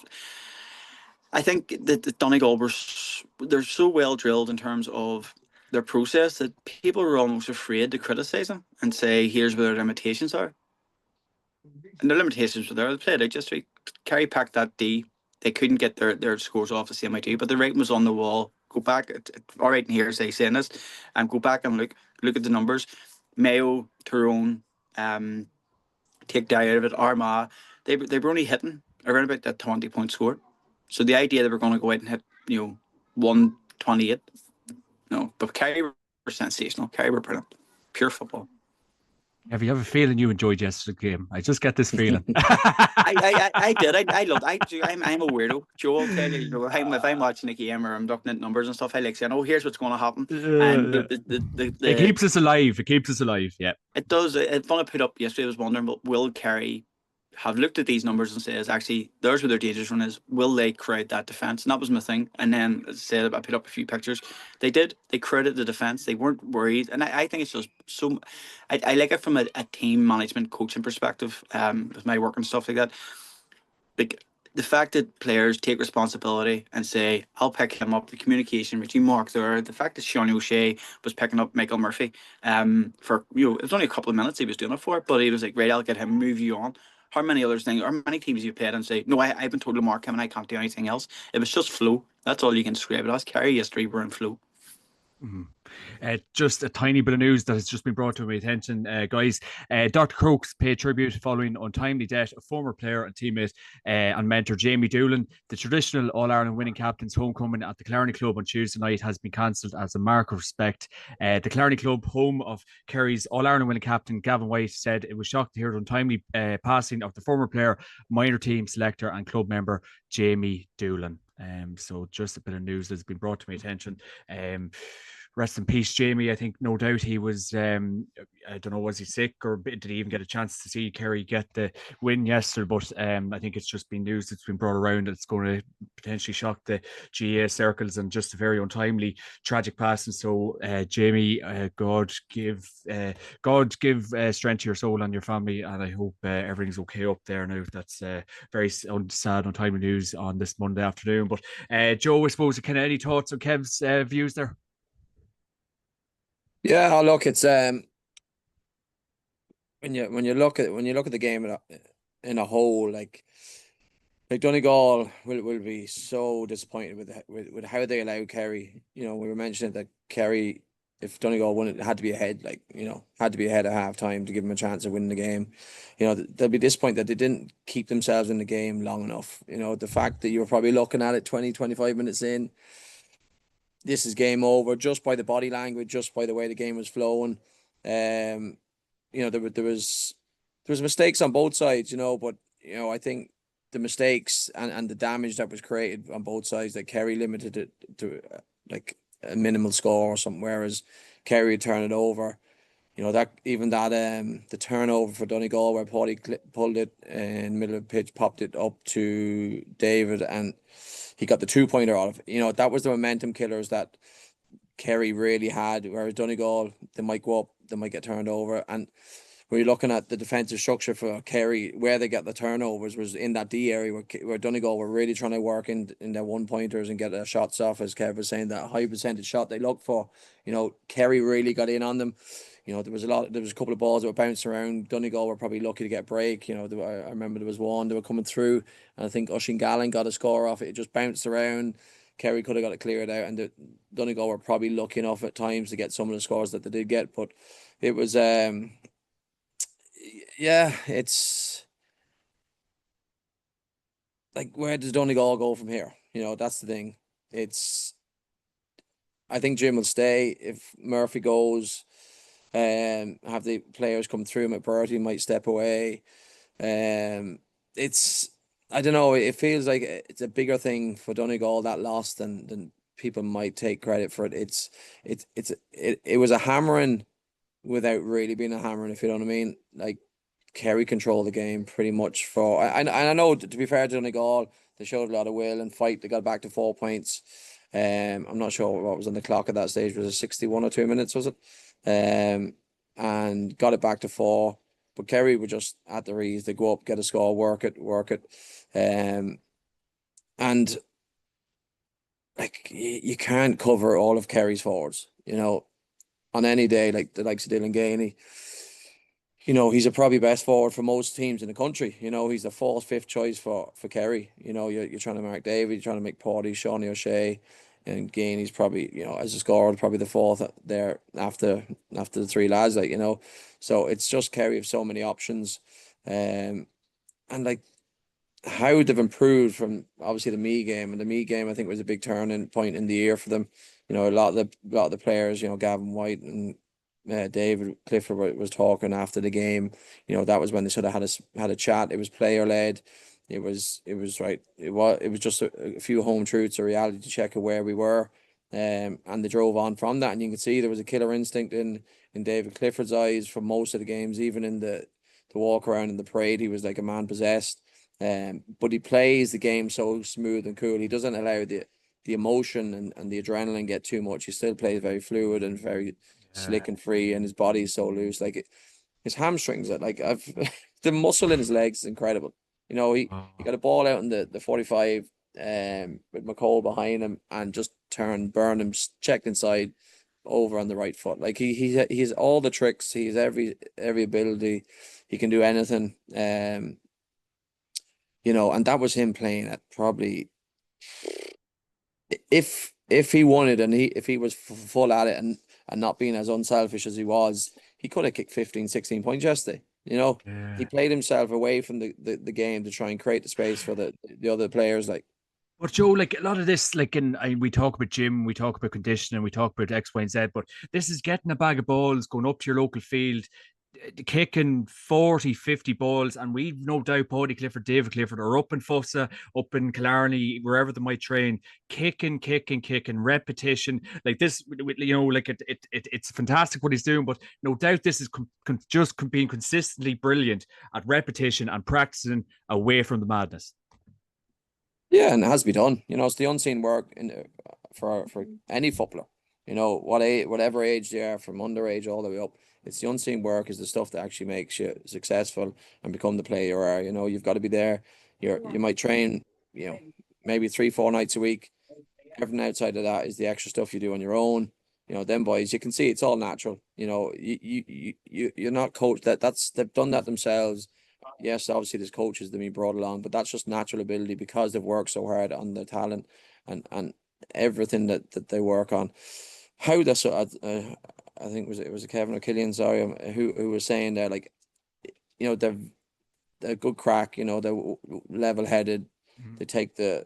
that the Donegal they're so well drilled in terms of their process that people are almost afraid to criticise them and say, here's where their limitations are. And their limitations were there. They played out just week. Kerry packed that D. They couldn't get their scores off the same way too, but the rating was on the wall. Go back, all right in here, say saying this, and go back and look at the numbers. Mayo, Tyrone, take Dye out of it, Armagh, they were only hitting around about that 20-point score. So the idea that we're going to go out and hit 128, no, but Kerry were sensational. Kerry were brilliant, pure football. Have you have a feeling you enjoyed yesterday's game? I just get this feeling. I did. I'm a weirdo. Joe will tell you, if I'm watching a game or I'm looking at numbers and stuff, I like saying, here's what's going to happen. And it keeps us alive. It keeps us alive. Yeah. It does. It's fun to put up yesterday. I was wondering, but will Kerry have looked at these numbers and says, actually, there's where their dangerous run is. Will they crowd that defence? And that was my thing. And then, as I said, I put up a few pictures. They did. They crowded the defence. They weren't worried. And I think it's just so... I like it from a team management coaching perspective, with my work and stuff like that. Like, the fact that players take responsibility and say, I'll pick him up, the communication between Mark there, the fact that Sean O'Shea was picking up Michael Murphy, for, it was only a couple of minutes he was doing it for, but he was like, right, I'll get him, move you on. How many other things, or many teams you played and say, no, I've been told to mark him and I can't do anything else. It was just flow. That's all you can describe it as. Kerry yesterday were in flow. Mm-hmm. Just a tiny bit of news that has just been brought to my attention, guys. Dr. Crokes paid tribute following untimely death of former player and teammate and mentor Jamie Doolan. The traditional All-Ireland winning captain's homecoming at the Killarney Club on Tuesday night has been cancelled as a mark of respect. The Killarney Club, home of Kerry's All-Ireland winning captain Gavin White, said it was shocked to hear the untimely passing of the former player, minor team selector and club member Jamie Doolan. So just a bit of news that's been brought to my attention. Rest in peace, Jamie. I think no doubt he was, I don't know, was he sick or did he even get a chance to see Kerry get the win yesterday? But I think it's just been news that's been brought around that's going to potentially shock the GA circles and just a very untimely, tragic passing. So Jamie, God give strength to your soul and your family, and I hope everything's okay up there now. That's very sad, untimely news on this Monday afternoon. But Joe, I suppose, any thoughts on Kev's views there? Yeah, look, it's when you look at the game in a whole, like Donegal will be so disappointed with how they allow Kerry. We were mentioning that Kerry, if Donegal won it, had to be ahead, had to be ahead at half time to give them a chance of winning the game. They'll be disappointed that they didn't keep themselves in the game long enough. The fact that you were probably looking at it 20-25 minutes in, this is game over, just by the body language, just by the way the game was flowing. There was mistakes on both sides, but I think the mistakes and the damage that was created on both sides, that Kerry limited it to like a minimal score or something, whereas Kerry would turn it over. You know, the turnover for Donegal where Paddy pulled it in the middle of the pitch, popped it up to David, and he got the 2-pointer out of it. You know, that was the momentum killers that Kerry really had, whereas Donegal, they might go up, they might get turned over. And when you're looking at the defensive structure for Kerry, where they get the turnovers was in that D area where Donegal were really trying to work in their 1-pointers and get their shots off, as Kev was saying, that high percentage shot they look for. You know, Kerry really got in on them. You know, there was a couple of balls that were bouncing around. Donegal were probably lucky to get a break. You know, I remember there was one, they were coming through, and I think Oisin Gallen got a score off it. It just bounced around. Kerry could have got it cleared out, and Donegal were probably lucky enough at times to get some of the scores that they did get. But it was, it's like, where does Donegal go from here? You know, that's the thing. I think Jim will stay if Murphy goes. Have the players come through. McBurty might step away. I don't know. It feels like it's a bigger thing for Donegal, that loss, than people might take credit for it. It was a hammering without really being a hammering, if you know what I mean. Like, Kerry controlled the game pretty much and I know, to be fair to Donegal, they showed a lot of will and fight. They got back to 4 points. I'm not sure what was on the clock at that stage. Was it 61 or 2 minutes, was it? And got it back to 4. But Kerry were just at their ease. They go up, get a score, work it. And like, you can't cover all of Kerry's forwards, you know, on any day, like the likes of Dylan Gainey. You know, he's a probably best forward for most teams in the country. You know, he's the 4th, 5th choice for Kerry. You know, you're trying to mark David, you're trying to make Paddy, Shawnee O'Shea, and Gainey's probably, you know, as a scorer, probably the 4th there after the 3 lads, like, you know. So it's just Kerry have so many options. And like, how they've improved from obviously the Mee game, and the Mee game I think was a big turning point in the year for them. You know, a lot of the players, you know, Gavin White and David Clifford was talking after the game. You know, that was when they sort of had a chat. It was player led. It was right. It was just a few home truths, a reality check of where we were, and they drove on from that. And you can see there was a killer instinct in David Clifford's eyes for most of the games, even in the walk around in the parade. He was like a man possessed. But he plays the game so smooth and cool. He doesn't allow the emotion and the adrenaline get too much. He still plays very fluid and very slick and free, and his body is so loose. Like, his hamstrings, like, the muscle in his legs is incredible. You know, he got a ball out in the 45 with McCall behind him, and just burn him, checked inside over on the right foot. Like, he has all the tricks. He has every ability. He can do anything. You know, and that was him playing at probably, if he wanted, and if he was full at it and not being as unselfish as he was, he could have kicked 15, 16 points yesterday. You know, he played himself away from the game to try and create the space for the other players. Like, but Joe, like, a lot of this, like, we talk about gym, we talk about conditioning, we talk about X, Y, and Z, but this is getting a bag of balls, going up to your local field, kicking 40, 50 balls, and we've no doubt Paddy Clifford, David Clifford are up in Fussa, up in Killarney, wherever they might train, kicking, repetition. Like this, you know, like it's fantastic what he's doing, but no doubt this is just being consistently brilliant at repetition and practicing away from the madness. Yeah, and it has to be done. You know, it's the unseen work for any footballer. You know, whatever age they are, from underage all the way up. It's the unseen work is the stuff that actually makes you successful and become the player you are. You know, you've got to be there. You might train, you know, maybe 3-4 nights a week. Everything outside of that is the extra stuff you do on your own. You know, them boys, you can see it's all natural. You know, you're not coached. They've done that themselves. Yes, obviously there's coaches that be brought along, but that's just natural ability because they've worked so hard on their talent and everything that they work on. How that's I think it was a Kevin or Killian, sorry, who was saying there, like, you know, they're good crack, you know, they're level-headed, they take the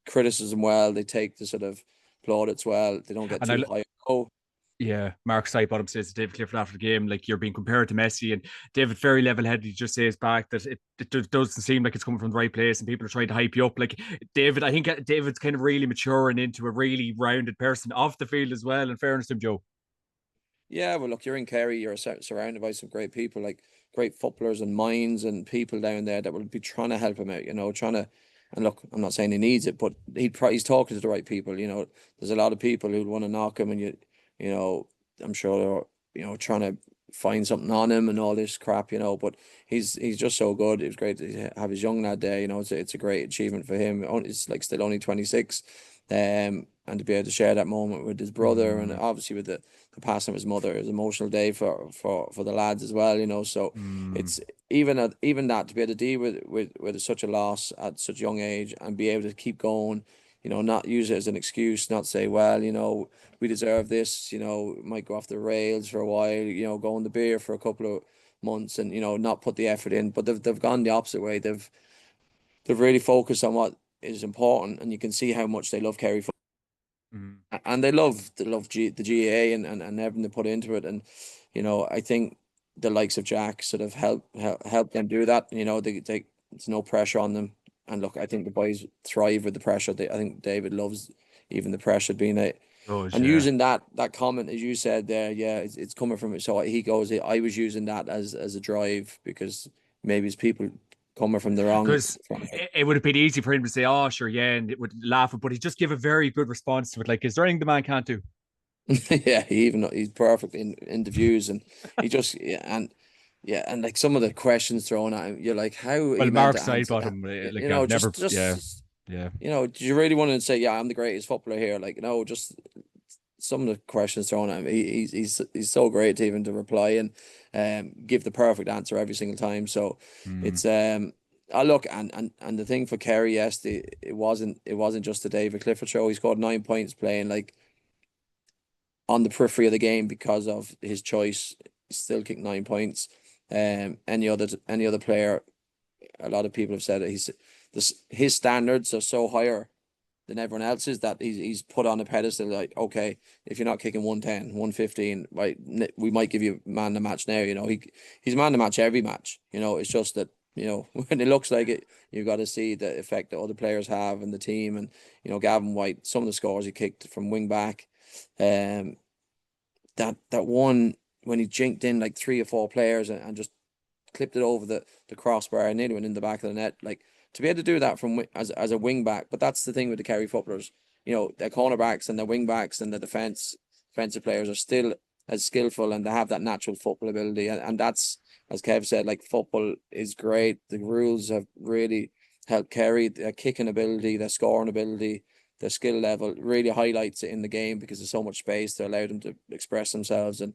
criticism well, they take the sort of plaudits well, they don't get too high. Yeah, Mark Stipebottom says to David Clifford after the game, like, you're being compared to Messi, and David very level-headed, he just says back that it doesn't seem like it's coming from the right place, and people are trying to hype you up. Like, David, I think David's kind of really maturing into a really rounded person off the field as well, in fairness to him, Joe. Yeah, well, look, you're in Kerry. You're surrounded by some great people, like great footballers and minds and people down there that will be trying to help him out. Trying to. And look, I'm not saying he needs it, but he's talking to the right people. There's a lot of people who want to knock him, and I'm sure they're trying to find something on him and all this crap. But he's just so good. It was great to have his young lad there. It's a great achievement for him. It's like still only 26, and to be able to share that moment with his brother and obviously with the passing of his mother, it was an emotional day for the lads as well. So it's even that to be able to deal with such a loss at such a young age and be able to keep going. Not use it as an excuse, not say, well, we deserve this, might go off the rails for a while, go on the beer for a couple of months and, not put the effort in. But they've gone the opposite way. They've really focused on what is important, and you can see how much they love Kerry football. And they love the GAA and everything they put into it. And, I think the likes of Jack sort of help them do that. There's no pressure on them. And look, I think the boys thrive with the pressure. I think David loves even the pressure being it. Using that comment, as you said there, it's coming from it. So he goes, I was using that as a drive because maybe it's people coming from the wrong. Because it would have been easy for him to say, oh, sure, yeah, and it would laugh, but he just give a very good response to it. Like, is there anything the man can't do? Yeah, he's perfect in the views, and he just and like some of the questions thrown at him, you're like, how? Well, Mark Sidebottom, like, never, do you really want to say, I'm the greatest footballer here? Like, just some of the questions thrown at him, he's so great to even to reply and give the perfect answer every single time. So it's I look and the thing for Kerry, yes, it wasn't just the David Clifford show. He scored 9 points playing like on the periphery of the game because of his choice. He still kicked 9 points. Any other player, a lot of people have said that his standards are so higher than everyone else's that he's put on a pedestal. Like, okay, if you're not kicking 110, 115, right, we might give you man the match now. He's man the match every match. It's just that when it looks like it, you've got to see the effect that other players have and the team. And Gavin White, some of the scores he kicked from wing back, that one when he jinked in like 3 or 4 players and just clipped it over the crossbar and nearly went in the back of the net. Like, to be able to do that from as a wing back, but that's the thing with the Kerry footballers. Their cornerbacks and their wing backs and the defensive players are still as skillful and they have that natural football ability. And that's, as Kev said, like, football is great. The rules have really helped Kerry. Their kicking ability, their scoring ability, their skill level really highlights it in the game because there's so much space to allow them to express themselves. And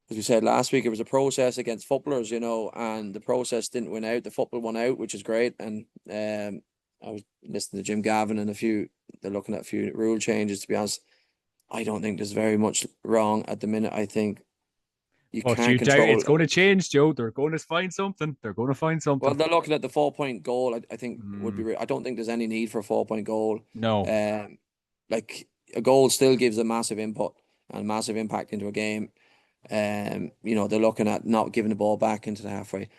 as we said last week, it was a process against footballers, and the process didn't win out. The football won out, which is great. And I was listening to Jim Gavin and they're looking at a few rule changes. To be honest, I don't think there's very much wrong at the minute. I think you can't control. It's going to change, Joe. They're going to find something. Well, they're looking at the 4-point goal. I think would be. I don't think there's any need for a 4-point goal. No. Like, a goal still gives a massive input and massive impact into a game. They're looking at not giving the ball back into the halfway.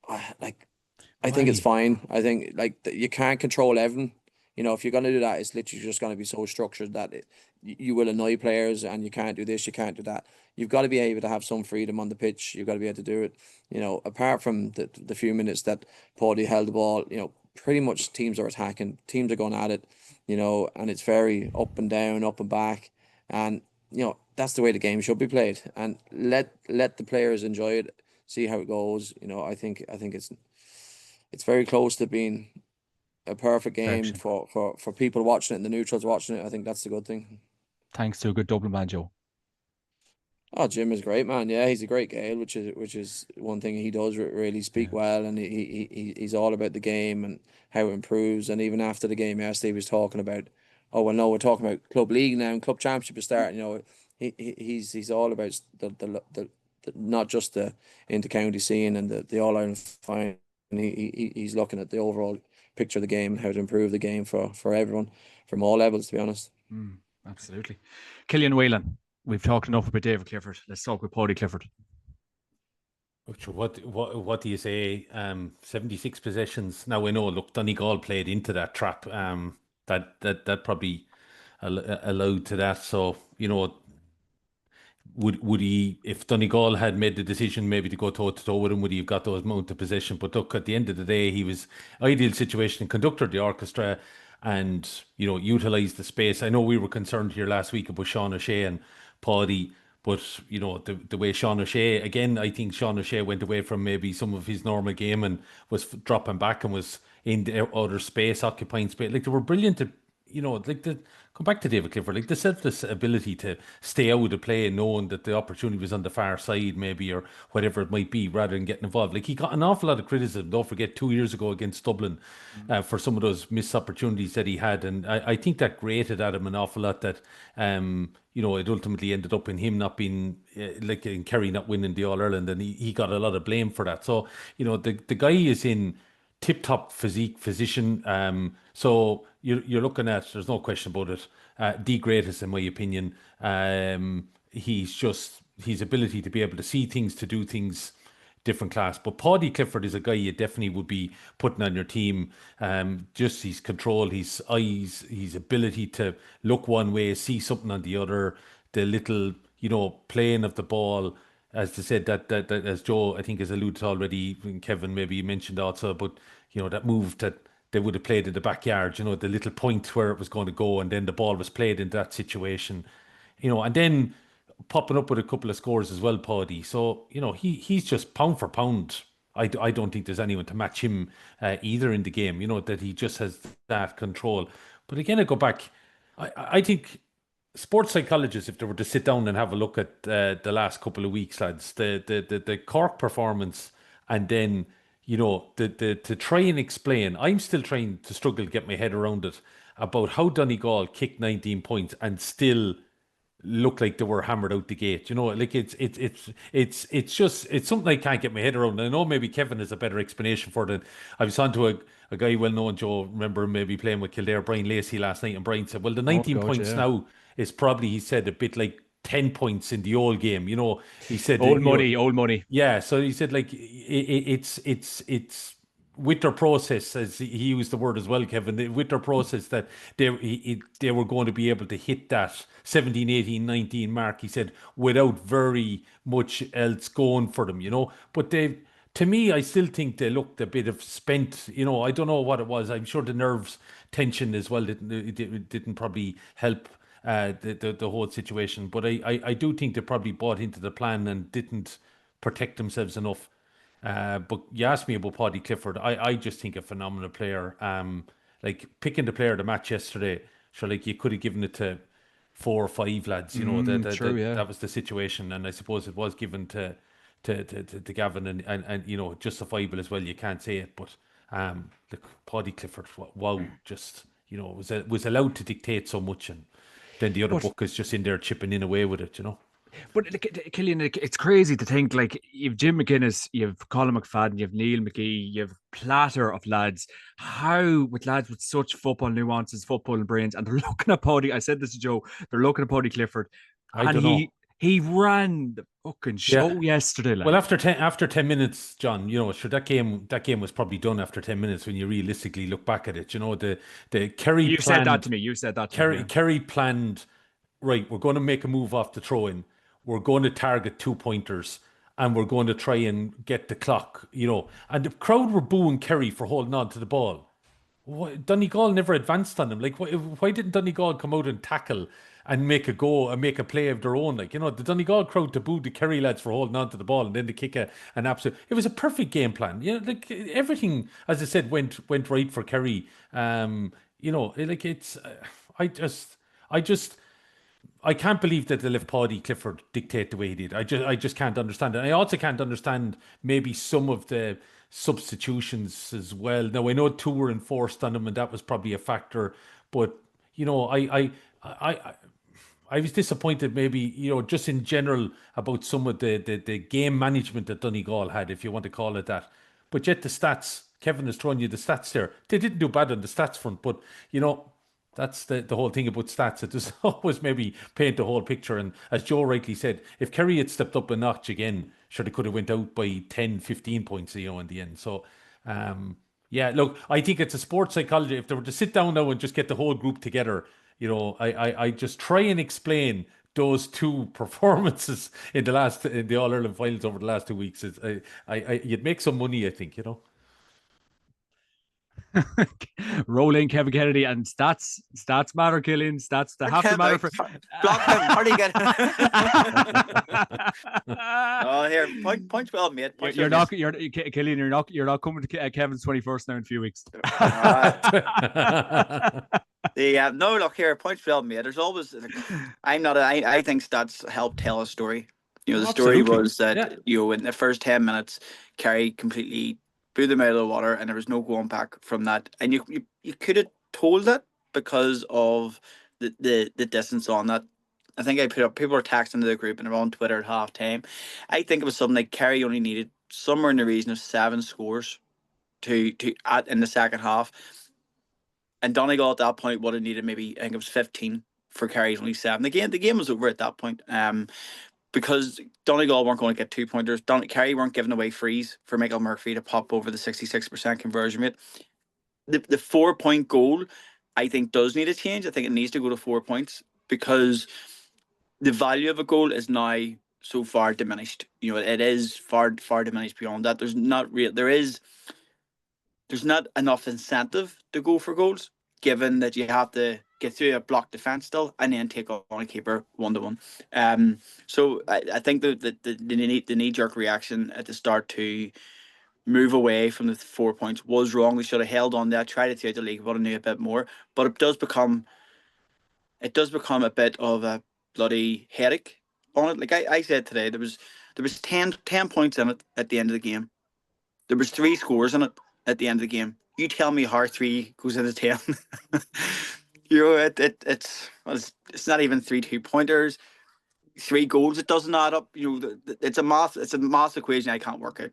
I think it's fine. I think you can't control everything. If you're going to do that, it's literally just going to be so structured that you will annoy players and you can't do this, you can't do that. You've got to be able to have some freedom on the pitch. You've got to be able to do it. Apart from the few minutes that Paulie held the ball, pretty much teams are attacking, teams are going at it, and it's very up and down, up and back. And, that's the way the game should be played, and let the players enjoy it, see how it goes. I think it's very close to being a perfect game for people watching it and the neutrals watching it. I think that's the good thing. Thanks to a good Dublin man, Joe. Oh, Jim is great, man. Yeah, he's a great Gael, which is one thing he does really speak well, and he's all about the game and how it improves. And even after the game yesterday, he was talking about, oh well, no, we're talking about club league now and club championship is starting. He's all about the not just the inter-county scene and the All-Ireland Final. He's looking at the overall picture of the game and how to improve the game for everyone from all levels, to be honest. Absolutely. Killian Whelan, we've talked enough about David Clifford. Let's talk with Paulie Clifford. What do you say? 76 possessions. Now, we know, look, Donegal played into that trap. That probably allowed to that. So, would he, if Donegal had made the decision maybe to go toe to toe with him, would he have got those amount of possession? But look, at the end of the day, he was ideal situation, conductor of the orchestra, and utilised the space. I know we were concerned here last week about Sean O'Shea and Paddy, but the way Sean O'Shea, again, I think Sean O'Shea went away from maybe some of his normal game and was dropping back and was in the outer space, occupying space. Like, they were brilliant at, come back to David Clifford, like the selfless ability to stay out of play, knowing that the opportunity was on the far side, maybe, or whatever it might be, rather than getting involved. Like, he got an awful lot of criticism. Don't forget, 2 years ago against Dublin, for some of those missed opportunities that he had, and I think that grated at him an awful lot. That it ultimately ended up in him not being like in Kerry not winning the All-Ireland, and he got a lot of blame for that. So the guy is in tip-top position. So you're looking at, there's no question about it, the greatest in my opinion. His ability to be able to see things, to do things, different class. But Paddy Clifford is a guy you definitely would be putting on your team. Just his control, his eyes, his ability to look one way, see something on the other, the little, playing of the ball. As I said, that as Joe, I think, has alluded to already, and Kevin maybe mentioned also, but that move that they would have played in the backyard, the little point where it was going to go, and then the ball was played in that situation, and then popping up with a couple of scores as well, Paddy. So, he's just pound for pound. I don't think there's anyone to match him either in the game, that he just has that control. But again, I go back, I think sports psychologists, if they were to sit down and have a look at the last couple of weeks, lads, the Cork performance, and then to try and explain, I'm still trying to struggle to get my head around it, about how Donegal kicked 19 points and still look like they were hammered out the gate. Like, it's something I can't get my head around. And I know maybe Kevin has a better explanation for it. I was on to a guy well known, Joe, remember maybe playing with Kildare, Brian Lacey, last night, and Brian said, well, the 19 points now is probably, he said, a bit like 10 points in the old game. He said old money. Yeah, so he said, like, it's with their process, as he used the word as well, Kevin, with their process, that they were going to be able to hit that 17, 18, 19 mark, he said, without very much else going for them, But to me, I still think they looked a bit of spent, I don't know what it was. I'm sure the nerves, tension as well didn't probably help the whole situation. But I do think they probably bought into the plan and didn't protect themselves enough. But you asked me about Paddy Clifford. I just think a phenomenal player. Like, picking the player of the match yesterday, sure, like, you could have given it to 4 or 5 lads. That was the situation, and I suppose it was given to Gavin, and justifiable as well. You can't say it, but look, Paddy Clifford, wow, just was allowed to dictate so much, and then the other book is just in there chipping in away with it. But Killian, it's crazy to think, like, you've Jim McGuinness, you've Colin McFadden, you've Neil McGee, you've platter of lads. How, with lads with such football nuances, football and brains, and they're looking at Paddy, I said this to Joe, they're looking at Paddy Clifford, and he ran the fucking show yesterday. Like. Well, after 10 minutes, John, sure, that game was probably done after 10 minutes when you realistically look back at it. The Kerry. You said that to me. You said that to me. Kerry planned, right, we're going to make a move off the throw-in. We're going to target 2-pointers, and we're going to try and get the clock, And the crowd were booing Kerry for holding on to the ball. Donegal never advanced on them. Like, why didn't Donegal come out and tackle and make a go and make a play of their own? Like, the Donegal crowd to boo the Kerry lads for holding on to the ball, and then to kick an absolute. It was a perfect game plan. Like, everything, as I said, went right for Kerry. Like, it's. I can't believe that they left Paddy Clifford dictate the way he did. I just can't understand it. I also can't understand maybe some of the substitutions as well. Now, I know 2 were enforced on him, and that was probably a factor. But I was disappointed, maybe, just in general, about some of the game management that Donegal had, if you want to call it that. But yet the stats, Kevin has thrown you the stats there. They didn't do bad on the stats front, but that's the whole thing about stats. It does always maybe paint the whole picture. And as Joe rightly said, if Kerry had stepped up a notch again, sure, they could have went out by 10, 15 points, in the end. So, look, I think it's a sports psychology. If they were to sit down now and just get the whole group together, I just try and explain those two performances in the All-Ireland finals over the last 2 weeks, you'd make some money, I think, Roll in Kevin Kennedy, and stats matter, Killian. Stats they have to matter for block him. How do you get? Oh, here, point well made. Killian. You're not coming to Kevin's 21st now in a few weeks. No, look here, point well made. There's always I think stats help tell a story. The story was that in the first 10 minutes, Kerry completely blew them out of the water, and there was no going back from that. And you could have told that because of the distance on that. I think I put up, people were texting to the group and they're on Twitter at half time. I think it was something like Kerry only needed somewhere in the region of 7 scores to in the second half. And Donegal at that point would have needed maybe, I think it was 15 for Kerry's only 7. The game was over at that point. Because Donegal weren't going to get 2-pointers. Kerry weren't giving away frees for Michael Murphy to pop over the 66% conversion rate. The 4-point goal, I think, does need a change. I think it needs to go to 4 points because the value of a goal is now so far diminished. It is far diminished beyond that. There's not enough incentive to go for goals, given that you have to get through a block defense still and then take on a keeper 1-to-1. So I think the knee-jerk reaction at the start to move away from the 4 points was wrong. We should have held on there, tried it throughout the league, but knew a bit more. But it does become a bit of a bloody headache on it. Like I said today, there was 10 points in it at the end of the game. There was 3 scores in it at the end of the game. You tell me how 3 goes into 10. It's not even 3 2-pointers, 3 goals. It doesn't add up. It's a math equation I can't work out.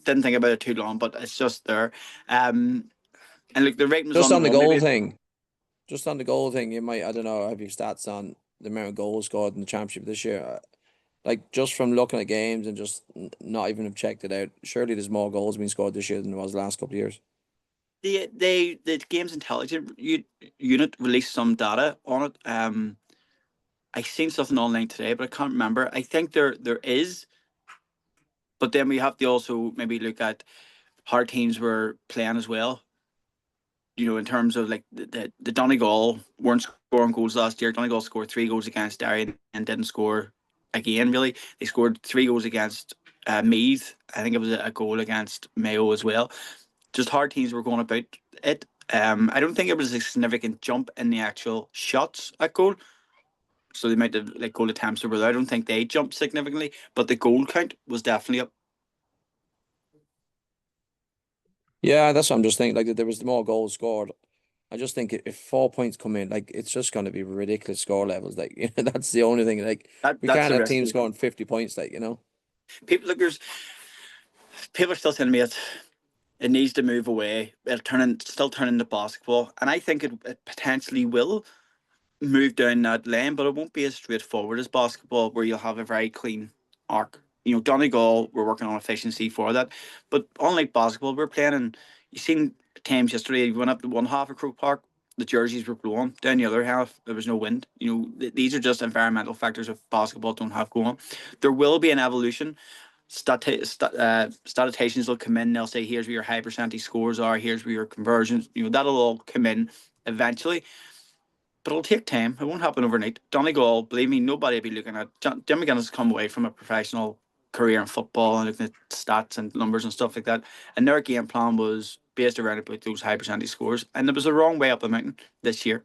Didn't think about it too long, but it's just there. And look, the rating was just on the goal thing. Just on the goal thing, you might, I don't know, have your stats on the amount of goals scored in the championship this year. Like just from looking at games and just not even have checked it out, surely there's more goals being scored this year than there was the last couple of years. The Games Intelligence Unit released some data on it. I seen something online today, but I can't remember. I think there is, but then we have to also maybe look at how teams were playing as well. In terms of like the Donegal weren't scoring goals last year. Donegal scored 3 goals against Derry and didn't score again. Really, they scored 3 goals against Meath. I think it was a goal against Mayo as well. Just hard teams were going about it. I don't think it was a significant jump in the actual shots at goal. So they might have like goal attempts over there. I don't think they jumped significantly, but the goal count was definitely up. Yeah, that's what I'm just thinking. Like there was more goals scored. I just think if 4 points come in, like it's just going to be ridiculous score levels. Like that's the only thing. Like we can't have teams scoring 50 points. Like people are still telling me it needs to move away. It'll still turn into basketball, and I think it potentially will move down that lane, but it won't be as straightforward as basketball, where you'll have a very clean arc. Donegal, we're working on efficiency for that, but unlike basketball, we're playing, and you've seen times yesterday. You went up to one half of Croke Park, the jerseys were blowing. Down the other half, there was no wind. These are just environmental factors of basketball don't have going. There will be an evolution. Statisticians will come in, they'll say, here's where your high percentage scores are, here's where your conversions, that'll all come in eventually, but it'll take time. It won't happen overnight. Donegal, believe me, nobody will be looking at Jim McGuinness has come away from a professional career in football and looking at stats and numbers and stuff like that, and their game plan was based around about those high percentage scores, and there was a wrong way up the mountain this year.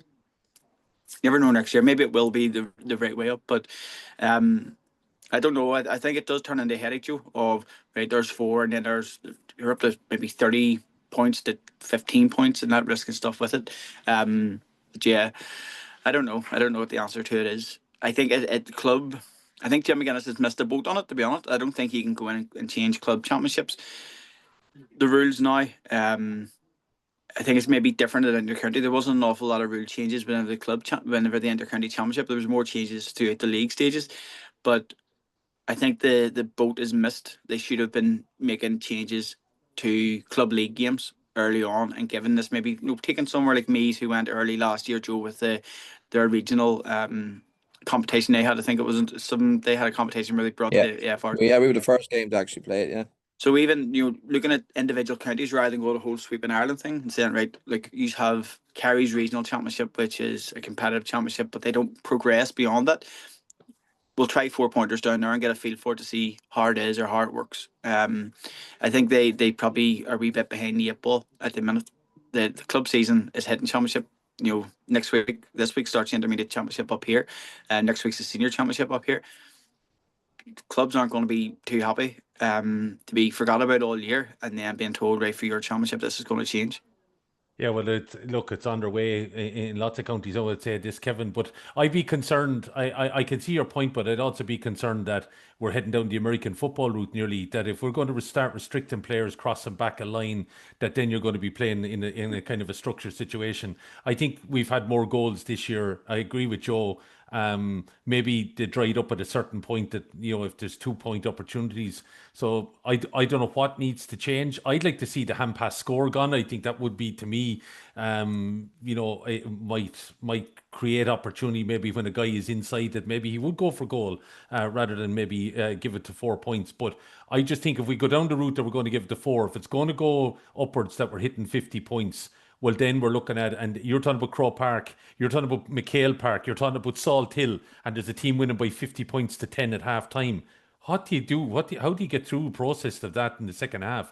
You never know next year, maybe it will be the right way up, but I don't know. I think it does turn into a headache, Joe, of right, there's 4 and then you're up to maybe 30 points to 15 points and that risk and stuff with it. But yeah, I don't know. I don't know what the answer to it is. I think at the club, I think Jim McGuinness has missed a boat on it, to be honest. I don't think he can go in and change club championships. The rules now, I think it's maybe different at inter-county. There wasn't an awful lot of rule changes whenever the inter-county championship. There was more changes throughout the league stages, but I think the boat is missed. They should have been making changes to club league games early on and given this maybe taking somewhere like Meath, who went early last year, Joe, with their regional competition they had. I think it was they had a competition where they brought Yeah. the AFR. Yeah, we were the first game to actually play it. Yeah. So even looking at individual counties rather than go the whole sweep in Ireland thing and saying, right, like you have Kerry's regional championship, which is a competitive championship, but they don't progress beyond that. We'll try 4-pointers down there and get a feel for it to see how it is or how it works. I think they probably are a wee bit behind the 8 ball at the minute. The club season is hitting championship. Next week, this week starts the intermediate championship up here, and next week's the senior championship up here. Clubs aren't going to be too happy to be forgot about all year and then being told, right, for your championship, this is going to change. Yeah, well, it's underway in lots of counties, I would say this, Kevin. But I'd be concerned. I can see your point, but I'd also be concerned that we're heading down the American football route nearly. That if we're going to start restricting players crossing back a line, that then you're going to be playing in a kind of a structured situation. I think we've had more goals this year. I agree with Joe. Maybe they dried up at a certain point that, if there's 2-point opportunities. So I don't know what needs to change. I'd like to see the hand pass score gone. I think that would be, to me, it might create opportunity maybe when a guy is inside that maybe he would go for goal rather than maybe give it to 4 points. But I just think if we go down the route that we're going to give it to 4, if it's going to go upwards that we're hitting 50 points, well, then we're looking at, and you're talking about Crow Park, you're talking about McHale Park, you're talking about Salt Hill, and there's a team winning by 50 points to 10 at half time. What do you do? How do you get through the process of that in the second half?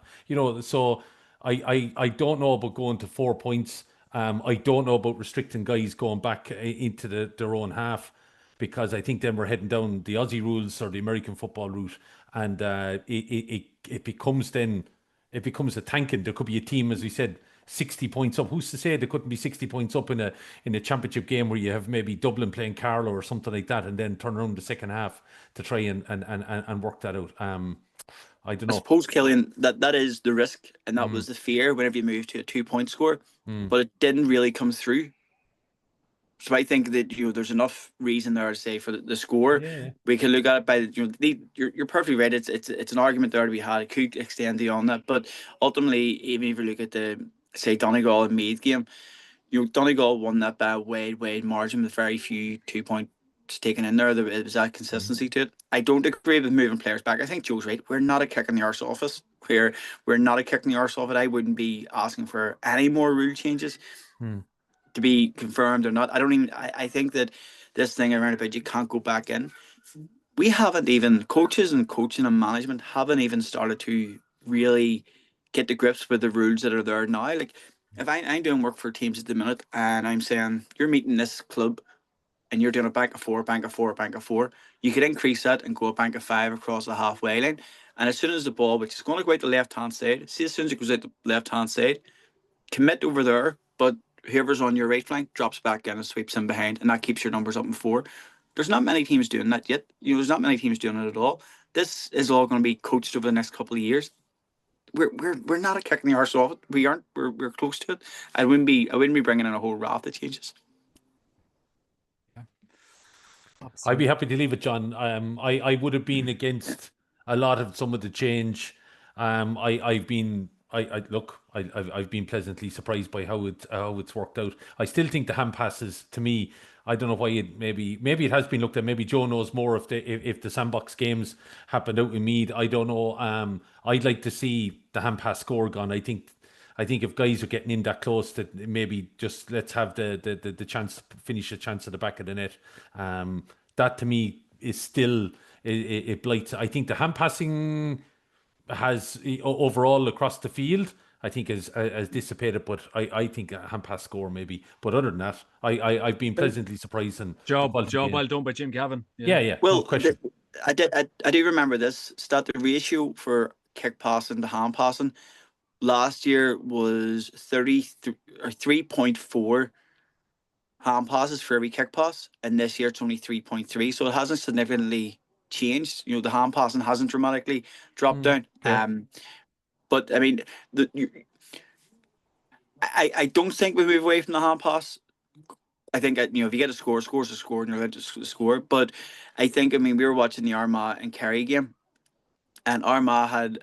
So I don't know about going to 4 points. I don't know about restricting guys going back into their own half, because I think then we're heading down the Aussie rules or the American football route, and it becomes a tanking. There could be a team, as we said, 60 points up. Who's to say there couldn't be 60 points up in a championship game where you have maybe Dublin playing Carlow or something like that, and then turn around the second half to try and work that out. I don't know. I suppose, Killian, that is the risk, and that was the fear whenever you move to a 2-point score, but it didn't really come through. So I think that there's enough reason there to say for the score. Yeah. We can look at it by you're perfectly right. It's an argument there to be had. It could extend beyond that, but ultimately, even if you look at the Donegal and Meath game, Donegal won that by a wide margin with very few 2-point taken in there. There was that consistency to it. I don't agree with moving players back. I think Joe's right. We're not a kick in the arse off us. We're not a kick in the arse off it. I wouldn't be asking for any more rule changes to be confirmed or not. I think that this thing around about you can't go back in. We haven't even, coaches and coaching and management haven't even started to really get to grips with the rules that are there now. Like, if I'm doing work for teams at the minute and I'm saying, you're meeting this club and you're doing a bank of 4, bank of 4, bank of 4, you could increase that and go a bank of 5 across the halfway line. And as soon as the ball, which is going to go out the left-hand side, as soon as it goes out the left-hand side, commit over there, but whoever's on your right flank drops back in and sweeps in behind, and that keeps your numbers up in 4. There's not many teams doing that yet. There's not many teams doing it at all. This is all going to be coached over the next couple of years. We're not a kick in the arse off it. We aren't. We're close to it. I wouldn't be bringing in a whole raft of changes. I'd be happy to leave it, John. I would have been against a lot of some of the change. I've been pleasantly surprised by how it's worked out. I still think the hand passes, to me, I don't know why maybe it has been looked at. Maybe Joe knows more if the sandbox games happened out in Meath. I don't know. I'd like to see the hand pass score gone. I think if guys are getting in that close, that maybe just let's have the chance to finish a chance at the back of the net. That to me is still it blights. I think the hand passing has overall across the field, I think has dissipated, but I think a hand pass score maybe. But other than that, I've been pleasantly surprised. And job well done by Jim Gavin. Yeah. Well, no question. I do remember this stat. The ratio for kick passing to hand passing last year was 3.4 hand passes for every kick pass, and this year it's only 3.3. So it hasn't significantly changed. The hand passing hasn't dramatically dropped down. Yeah. But I mean, I don't think we move away from the hand pass. I think if you get a score, score's a score, and you're allowed to score. But I think we were watching the Armagh and Kerry game, and Armagh had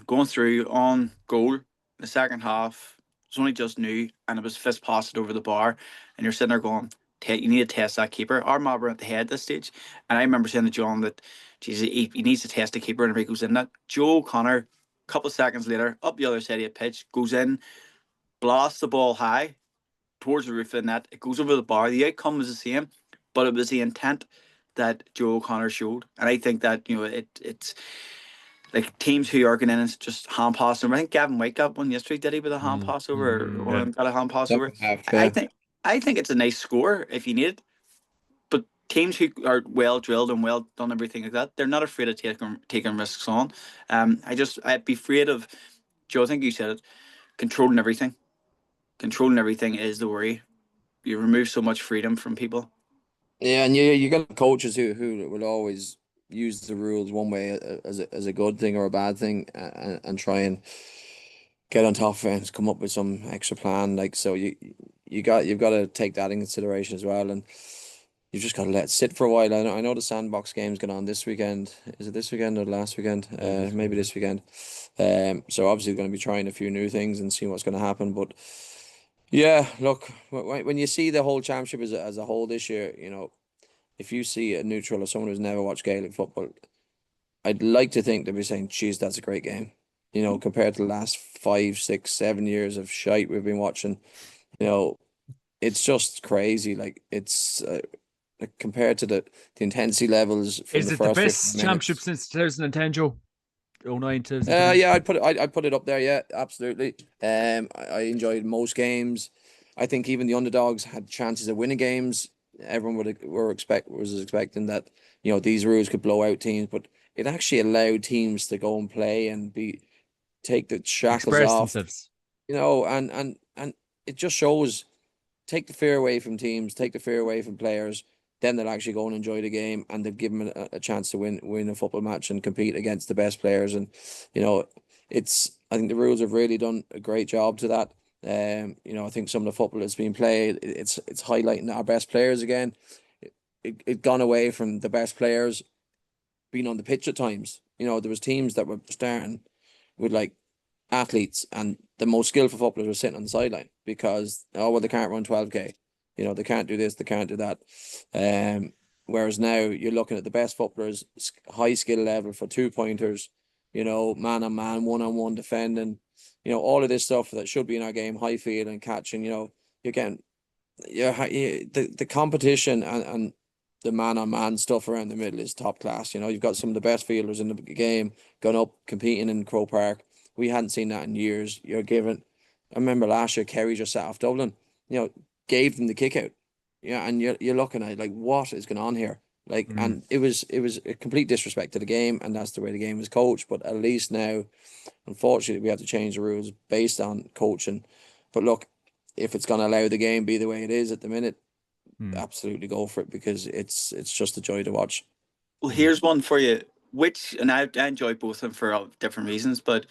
going through on goal in the second half. It was only just new, and it was fist passed over the bar, and you're sitting there going, you need to test that keeper. Armagh were at the head at this stage, and I remember saying to John that, geez, he needs to test the keeper, and if he goes in that, Joe O'Connor, a couple of seconds later, up the other side of the pitch, goes in, blasts the ball high towards the roof of the net. It goes over the bar. The outcome was the same, but it was the intent that Joe O'Connor showed, and I think that it's like teams who are going in and just hand pass over. I think Gavin White got one yesterday, did he, with a hand pass over, or got a hand pass over? I think it's a nice score if you need it. But teams who are well drilled and well done, everything like that, they're not afraid of taking risks on. I'd be afraid of, Joe, I think you said it, controlling everything. Controlling everything is the worry. You remove so much freedom from people. Yeah, and you got coaches who will always use the rules one way as a good thing or a bad thing, and try and get on top of it and come up with some extra plan. Like, so you've got to take that in consideration as well, and you've just got to let it sit for a while. I know the sandbox game's going on this weekend. Is it this weekend or last weekend? Maybe this weekend. So obviously going to be trying a few new things and seeing what's going to happen. But yeah, look, when you see the whole championship as a whole this year, if you see a neutral or someone who's never watched Gaelic football, I'd like to think they'd be saying, geez, that's a great game. Compared to the last 5, 6, 7 years of shite we've been watching, it's just crazy. Like, it's like compared to the intensity levels. Is it the best championship since 2010, Joe? 09 to yeah, I'd put it up there. Yeah, absolutely. I enjoyed most games. I think even the underdogs had chances of winning games. Everyone was expecting that these rules could blow out teams, but it actually allowed teams to go and play and take the shackles off. Themselves. And it just shows, take the fear away from teams, take the fear away from players. Then they'll actually go and enjoy the game, and they'll give them a chance to win a football match and compete against the best players. And I think the rules have really done a great job to that. I think some of the football that's being played, it's highlighting our best players again. It gone away from the best players being on the pitch at times. There was teams that were starting with like athletes, and the most skillful footballers were sitting on the sideline because they can't run 12K. They can't do this, they can't do that. Whereas now you're looking at the best footballers, high skill level for 2-pointers, man on man, 1-on-1 defending, all of this stuff that should be in our game, high field and catching. You're getting the competition and the man on man stuff around the middle is top class. You've got some of the best fielders in the game going up competing in Croke Park. We hadn't seen that in years. I remember last year Kerry just sat off Dublin. Gave them the kick out, and you're looking at like, what is going on here? Like, and it was a complete disrespect to the game, and that's the way the game is coached. But at least now, unfortunately, we have to change the rules based on coaching. But look, if it's going to allow the game be the way it is at the minute, absolutely go for it, because it's just a joy to watch. Well, here's one for you. And I enjoy both of them for different reasons, but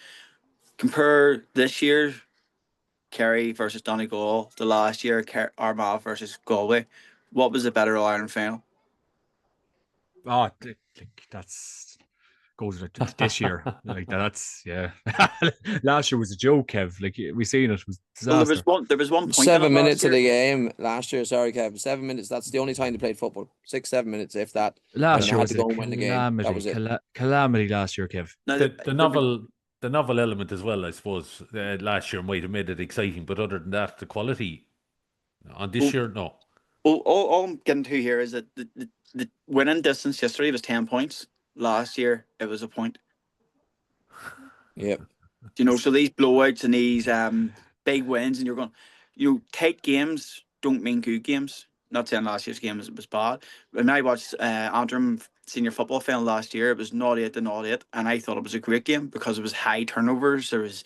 compare this year Kerry versus Donegal, the last year Armagh versus Galway. What was the better All-Ireland final? Oh, that's goes with this year. Like that's last year was a joke, Kev. Like we seen it was disaster. Well, there was one point. 7 minutes of the game last year. Sorry, Kev. 7 minutes. That's the only time they played football. 6-7 minutes, if that. Last year was to go and win the game. That was it. Calamity last year, Kev. Now, the novel element as well, I suppose, last year might have made it exciting, but other than that, the quality on this year, no. Well, all I'm getting to here is that the winning distance yesterday was 10 points. Last year, it was a point. Yep. So these blowouts and these big wins, and you're going, tight games don't mean good games. Not saying last year's game was bad. When I watched Antrim senior football final last year, it was 0-8 to 0-8, and I thought it was a great game because it was high turnovers. There was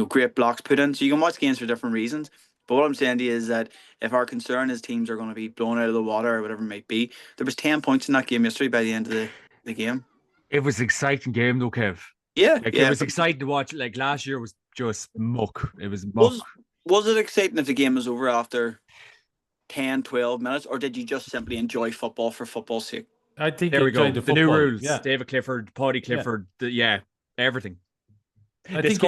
great blocks put in. So you can watch games for different reasons. But what I'm saying to you is that if our concern is teams are going to be blown out of the water or whatever it might be, there was 10 points in that game yesterday by the end of the game. It was an exciting game though, Kev. Yeah, it was exciting to watch. Like last year was just muck. It was muck. Was it exciting if the game was over after 10, 12 minutes, or did you just simply enjoy football for football's sake? I think there we go. The new rules. Yeah. David Clifford, Paddy Clifford. Everything. I think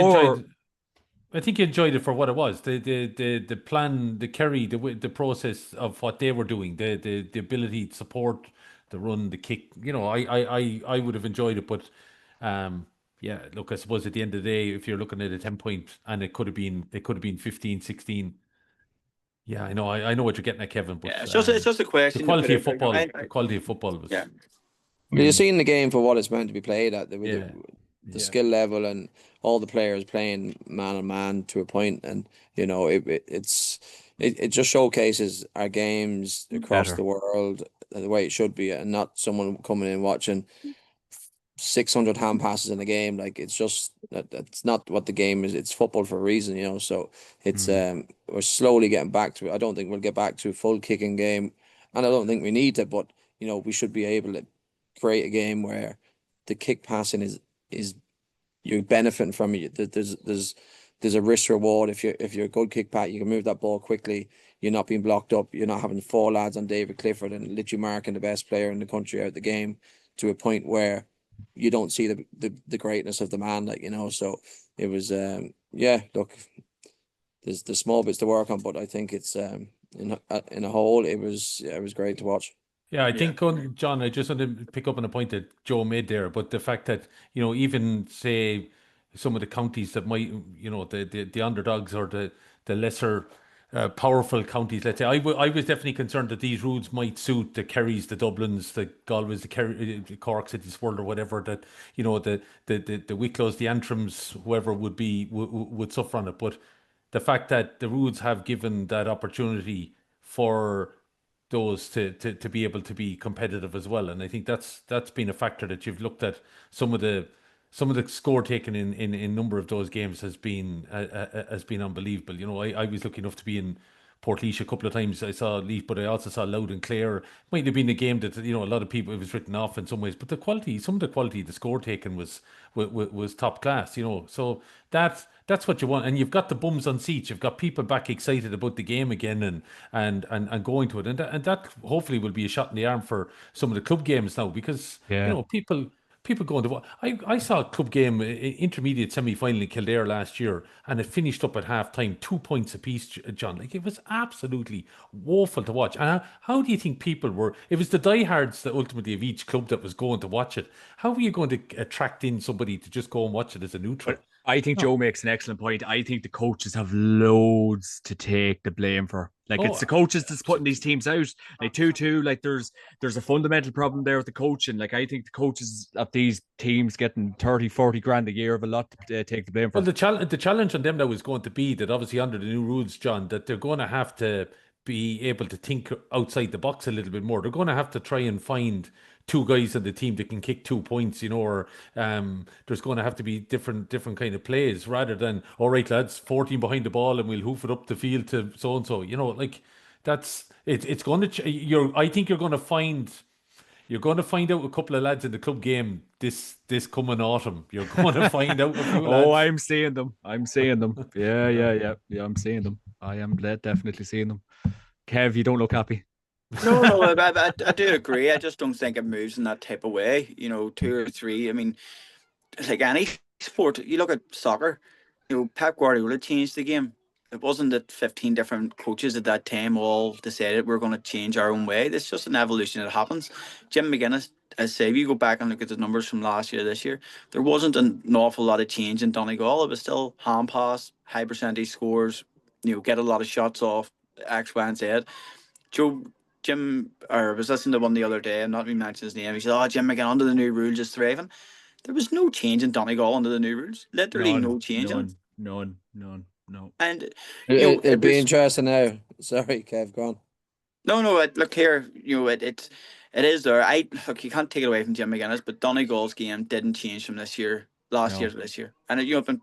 I think you enjoyed it for what it was. The plan, the Kerry, the process of what they were doing, the ability to support, the run, the kick. I would have enjoyed it, but yeah, look, I suppose at the end of the day, if you're looking at a 10 point and it could have been 15, 16. Yeah, I know what you're getting at, Kevin, but Yeah, it's just a question. the quality of to put football, it- the quality of football was Yeah. You're seeing the game for what it's meant to be played at. The yeah. skill level and all the players playing man on man to a point, and it just showcases our games across Better. the world the way it should be, and not someone coming in watching 600 hand passes in a game. Like, it's just that's not what the game is. It's football for a reason. So it's we're slowly getting back to it. I don't think we'll get back to a full kicking game, and I don't think we need to, but we should be able to create a game where the kick passing is you're benefiting from it. There's a risk reward. If you're a good kick pass, you can move that ball quickly. You're not being blocked up. You're not having 4 lads on David Clifford and literally marking the best player in the country out the game to a point where you don't see the greatness of the man, So it was look, there's small bits to work on, but I think it's in a whole it was great to watch. Yeah, I think, John, I just want to pick up on a point that Joe made there, but the fact that, even say some of the counties that might, the underdogs or the lesser powerful counties, let's say, I was definitely concerned that these rules might suit the Kerrys, the Dublins, the Galways, the Cork, City Swirl or whatever, that, the Wicklow's, the Antrims, whoever would suffer on it. But the fact that the rules have given that opportunity for those to be able to be competitive as well, and I think that's been a factor that you've looked at. Some of the score taken in number of those games has been unbelievable. I was lucky enough to be in Portlaoise a couple of times. I saw Leaf, but I also saw Louth and Clare. Might have been a game that a lot of people, it was written off in some ways, but some of the quality of the score taken was top class. So that's what you want, and you've got the bums on seats. You've got people back excited about the game again and going to it, and that hopefully will be a shot in the arm for some of the club games now, because people going to. I saw a club game, intermediate semi-final in Kildare last year, and it finished up at half time 2 points apiece, John. Like, it was absolutely woeful to watch. And how do you think people were? It was the diehards that ultimately of each club that was going to watch it. How were you going to attract in somebody to just go and watch it as a neutral? I think Joe makes an excellent point. I think the coaches have loads to take the blame for. Like, it's the coaches that's putting these teams out. Like 2-2, like there's a fundamental problem there with the coaching. Like, I think the coaches of these teams getting 30, 40 grand a year have a lot to take the blame for. Well, the challenge on them now is going to be that, obviously under the new rules, John, that they're going to have to be able to think outside the box a little bit more. They're going to have to try and find 2 guys on the team that can kick 2 points, or there's going to have to be different kind of plays, rather than, all right, lads, 14 behind the ball and we'll hoof it up the field to so and so. Like, that's it. It's going to. I think you're going to find. You're going to find out a couple of lads in the club game this coming autumn. You're going to find out a few lads. I'm seeing them. Yeah. I'm seeing them. I am definitely seeing them. Kev, you don't look happy. No, I do agree. I just don't think it moves in that type of way. 2 or 3. I mean, like any sport, you look at soccer. Pep Guardiola changed the game. It wasn't that 15 different coaches at that time all decided we're going to change our own way. It's just an evolution that happens. Jim McGuinness, as I say, if you go back and look at the numbers from last year to this year, there wasn't an awful lot of change in Donegal. It was still hand pass, high percentage scores, get a lot of shots off, X, Y, and Z. Jim, or I was listening to one the other day, I'm not even mentioning his name. He said, Jim McGinn, under the new rules is thriving. There was no change in Donegal under the new rules. Literally no change. None. And it'd be interesting now. Sorry, Kev, go on. No. Look here. It is there. Look, you can't take it away from Jim McGuinness, but Donegal's game didn't change from last year to this year, and I've been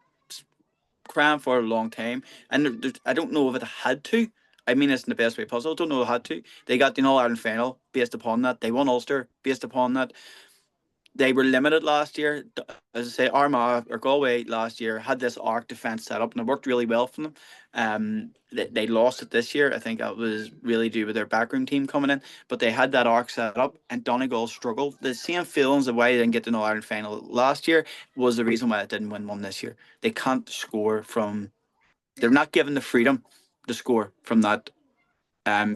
crying for a long time. And I don't know if it had to. I mean, it's in the best way possible. I don't know if it had to. They got the All-Ireland Final based upon that. They won Ulster based upon that. They were limited last year. As I say, Armagh or Galway last year had this arc defence set up, and it worked really well for them. They lost it this year. I think that was really due with their backroom team coming in, but they had that arc set up, and Donegal struggled. The same feelings of why they didn't get the All-Ireland Final last year was the reason why it didn't win one this year. They can't score from They're not given the freedom to score from that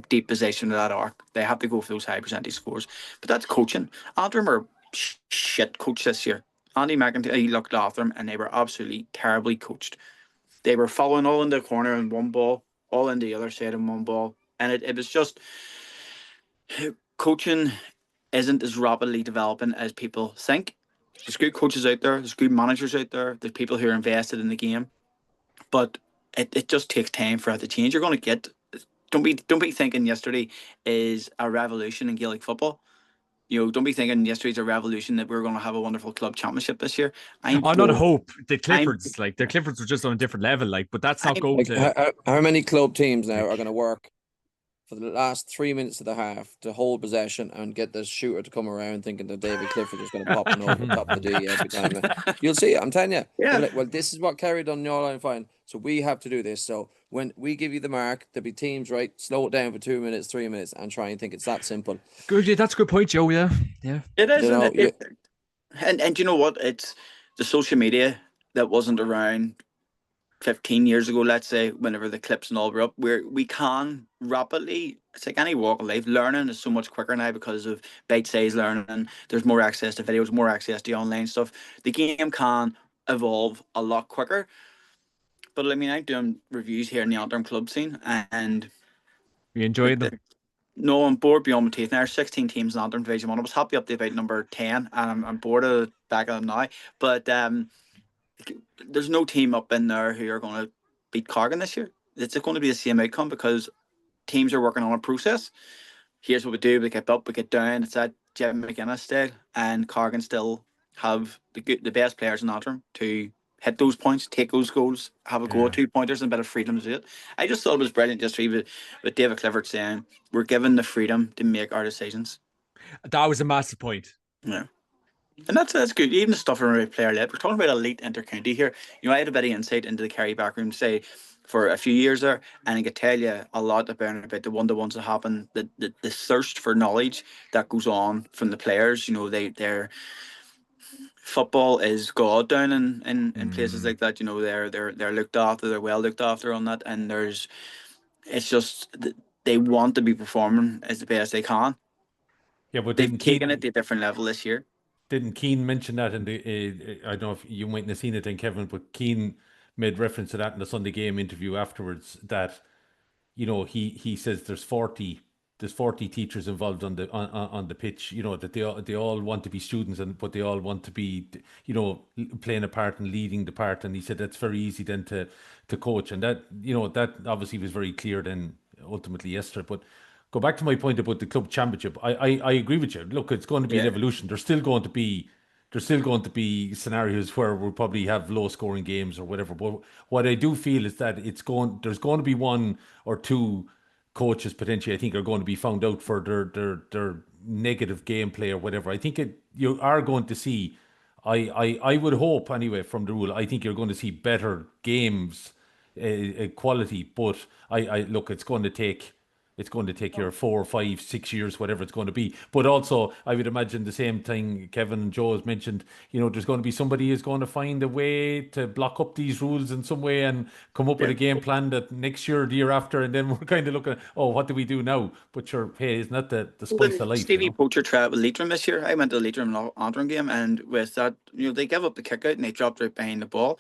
deep position of that arc. They have to go for those high percentage scores. But that's coaching. Antrim are shit coached this year. Andy McIntyre, he looked after them, and they were absolutely terribly coached. They were following all in the corner in one ball, all in the other side in one ball. And it was just, coaching isn't as rapidly developing as people think. There's good coaches out there, there's good managers out there, there's people who are invested in the game. But it just takes time for it to change. You're going to get, don't be thinking yesterday is a revolution in Gaelic football. Don't be thinking yesterday's a revolution that we're going to have a wonderful club championship this year. Not a hope. The Cliffords were just on a different level, but that's not going to. How many club teams now are going to work for the last 3 minutes of the half to hold possession and get the shooter to come around thinking that David Clifford is going to pop one over the top of the D every time? You'll see it, I'm telling you. Yeah. Like, well, this is what Kerry done in the All-Ireland Final, so we have to do this. So when we give you the mark, there'll be teams, right, slow it down for 2 minutes, 3 minutes, and try and think it's that simple. Good, yeah, that's a good point, Joe. Yeah. It is, and you know what? It's the social media that wasn't around 15 years ago, let's say, whenever the clips and all were up, where we can rapidly, it's like any walk of life, learning is so much quicker now because of bite-sized learning. There's more access to videos, more access to online stuff. The game can evolve a lot quicker. But I mean, I'm doing reviews here in the Antrim club scene, and you enjoying them? No, I'm bored beyond my teeth now. There's 16 teams in Antrim Division 1. I was happy up to about number 10, and I'm bored of the back of them now. But there's no team up in there who are going to beat Cargan this year. It's going to be the same outcome because teams are working on a process. Here's what we do: we get up, we get down. It's that Jim McGuinness style, and Cargan still have the best players in Antrim to hit those points, take those goals, have a go at 2 pointers, and a bit of freedom to do it. I just thought it was brilliant just with David Clifford saying we're given the freedom to make our decisions. That was a massive point. Yeah. And that's good. Even the stuff around player led. We're talking about elite inter-county here. I had a bit of insight into the Kerry backroom, say, for a few years there, and I could tell you a lot about the one-to-ones that happen, the thirst for knowledge that goes on from the players. They're football is God down in places like that. They're looked after, they're well looked after on that, and it's just they want to be performing as the best they can. Yeah, but they've taken it to a different level this year. Didn't Keane mention that in the? I don't know if you mightn't have seen it then, Kevin, but Keane made reference to that in the Sunday Game interview afterwards. That he says there's 40 teachers involved on the pitch. That they all want to be students, but they all want to be playing a part and leading the part. And he said that's very easy then to coach, and that that obviously was very clear then ultimately yesterday. But go back to my point about the club championship. I agree with you. Look, it's going to be an evolution. There's still going to be scenarios where we'll probably have low scoring games or whatever. But what I do feel is that there's going to be one or two coaches potentially, I think, are going to be found out for their negative gameplay or whatever. I think you are going to see, I would hope anyway from the rule, I think you're going to see better games quality. But I look, it's going to take your 4, 5, 6 years, whatever it's going to be. But also, I would imagine the same thing Kevin and Joe has mentioned, there's going to be somebody who's going to find a way to block up these rules in some way and come up with a game plan that next year or the year after, and then we're kind of looking, what do we do now? But sure, hey, isn't that the spice of life? Stevie Poacher tried with Leitrim this year. I went to the Leitrim Antrim game, and with that, they give up the kick out and they dropped right behind the ball.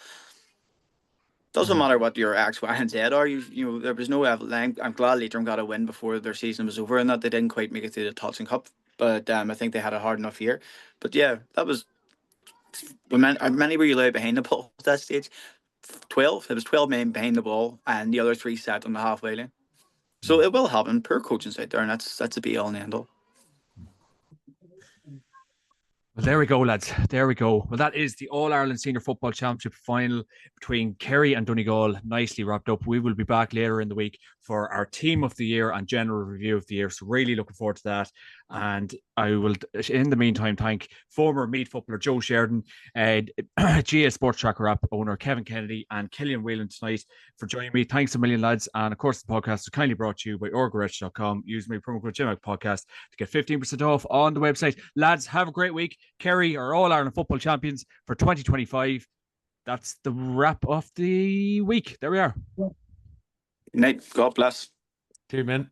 Doesn't matter what your X, Y, and Z are. There was no evidence. I'm glad Leitrim got a win before their season was over, and that they didn't quite make it through the Tolson Cup. But I think they had a hard enough year. But yeah, that was. How many were you allowed behind the ball at that stage? 12. It was 12 men behind the ball, and the other 3 sat on the halfway line. So it will happen. Poor coaching's out there, and that's a be all and end all. Well, there we go, lads. There we go. Well, that is the All-Ireland Senior Football Championship final between Kerry and Donegal. Nicely wrapped up. We will be back later in the week for our Team of the Year and General Review of the Year. So really looking forward to that. And I will, in the meantime, thank former Meath footballer Joe Sheridan, GA Sports Tracker app owner Kevin Kennedy, and Killian Whelan tonight for joining me. Thanks a million, lads. And of course, the podcast is kindly brought to you by orgarech.com. Use my promo code JMac Podcast to get 15% off on the website. Lads, have a great week. Kerry are All-Ireland football champions for 2025. that's the wrap of the week. There we are. Good night. God bless. Cheers, man.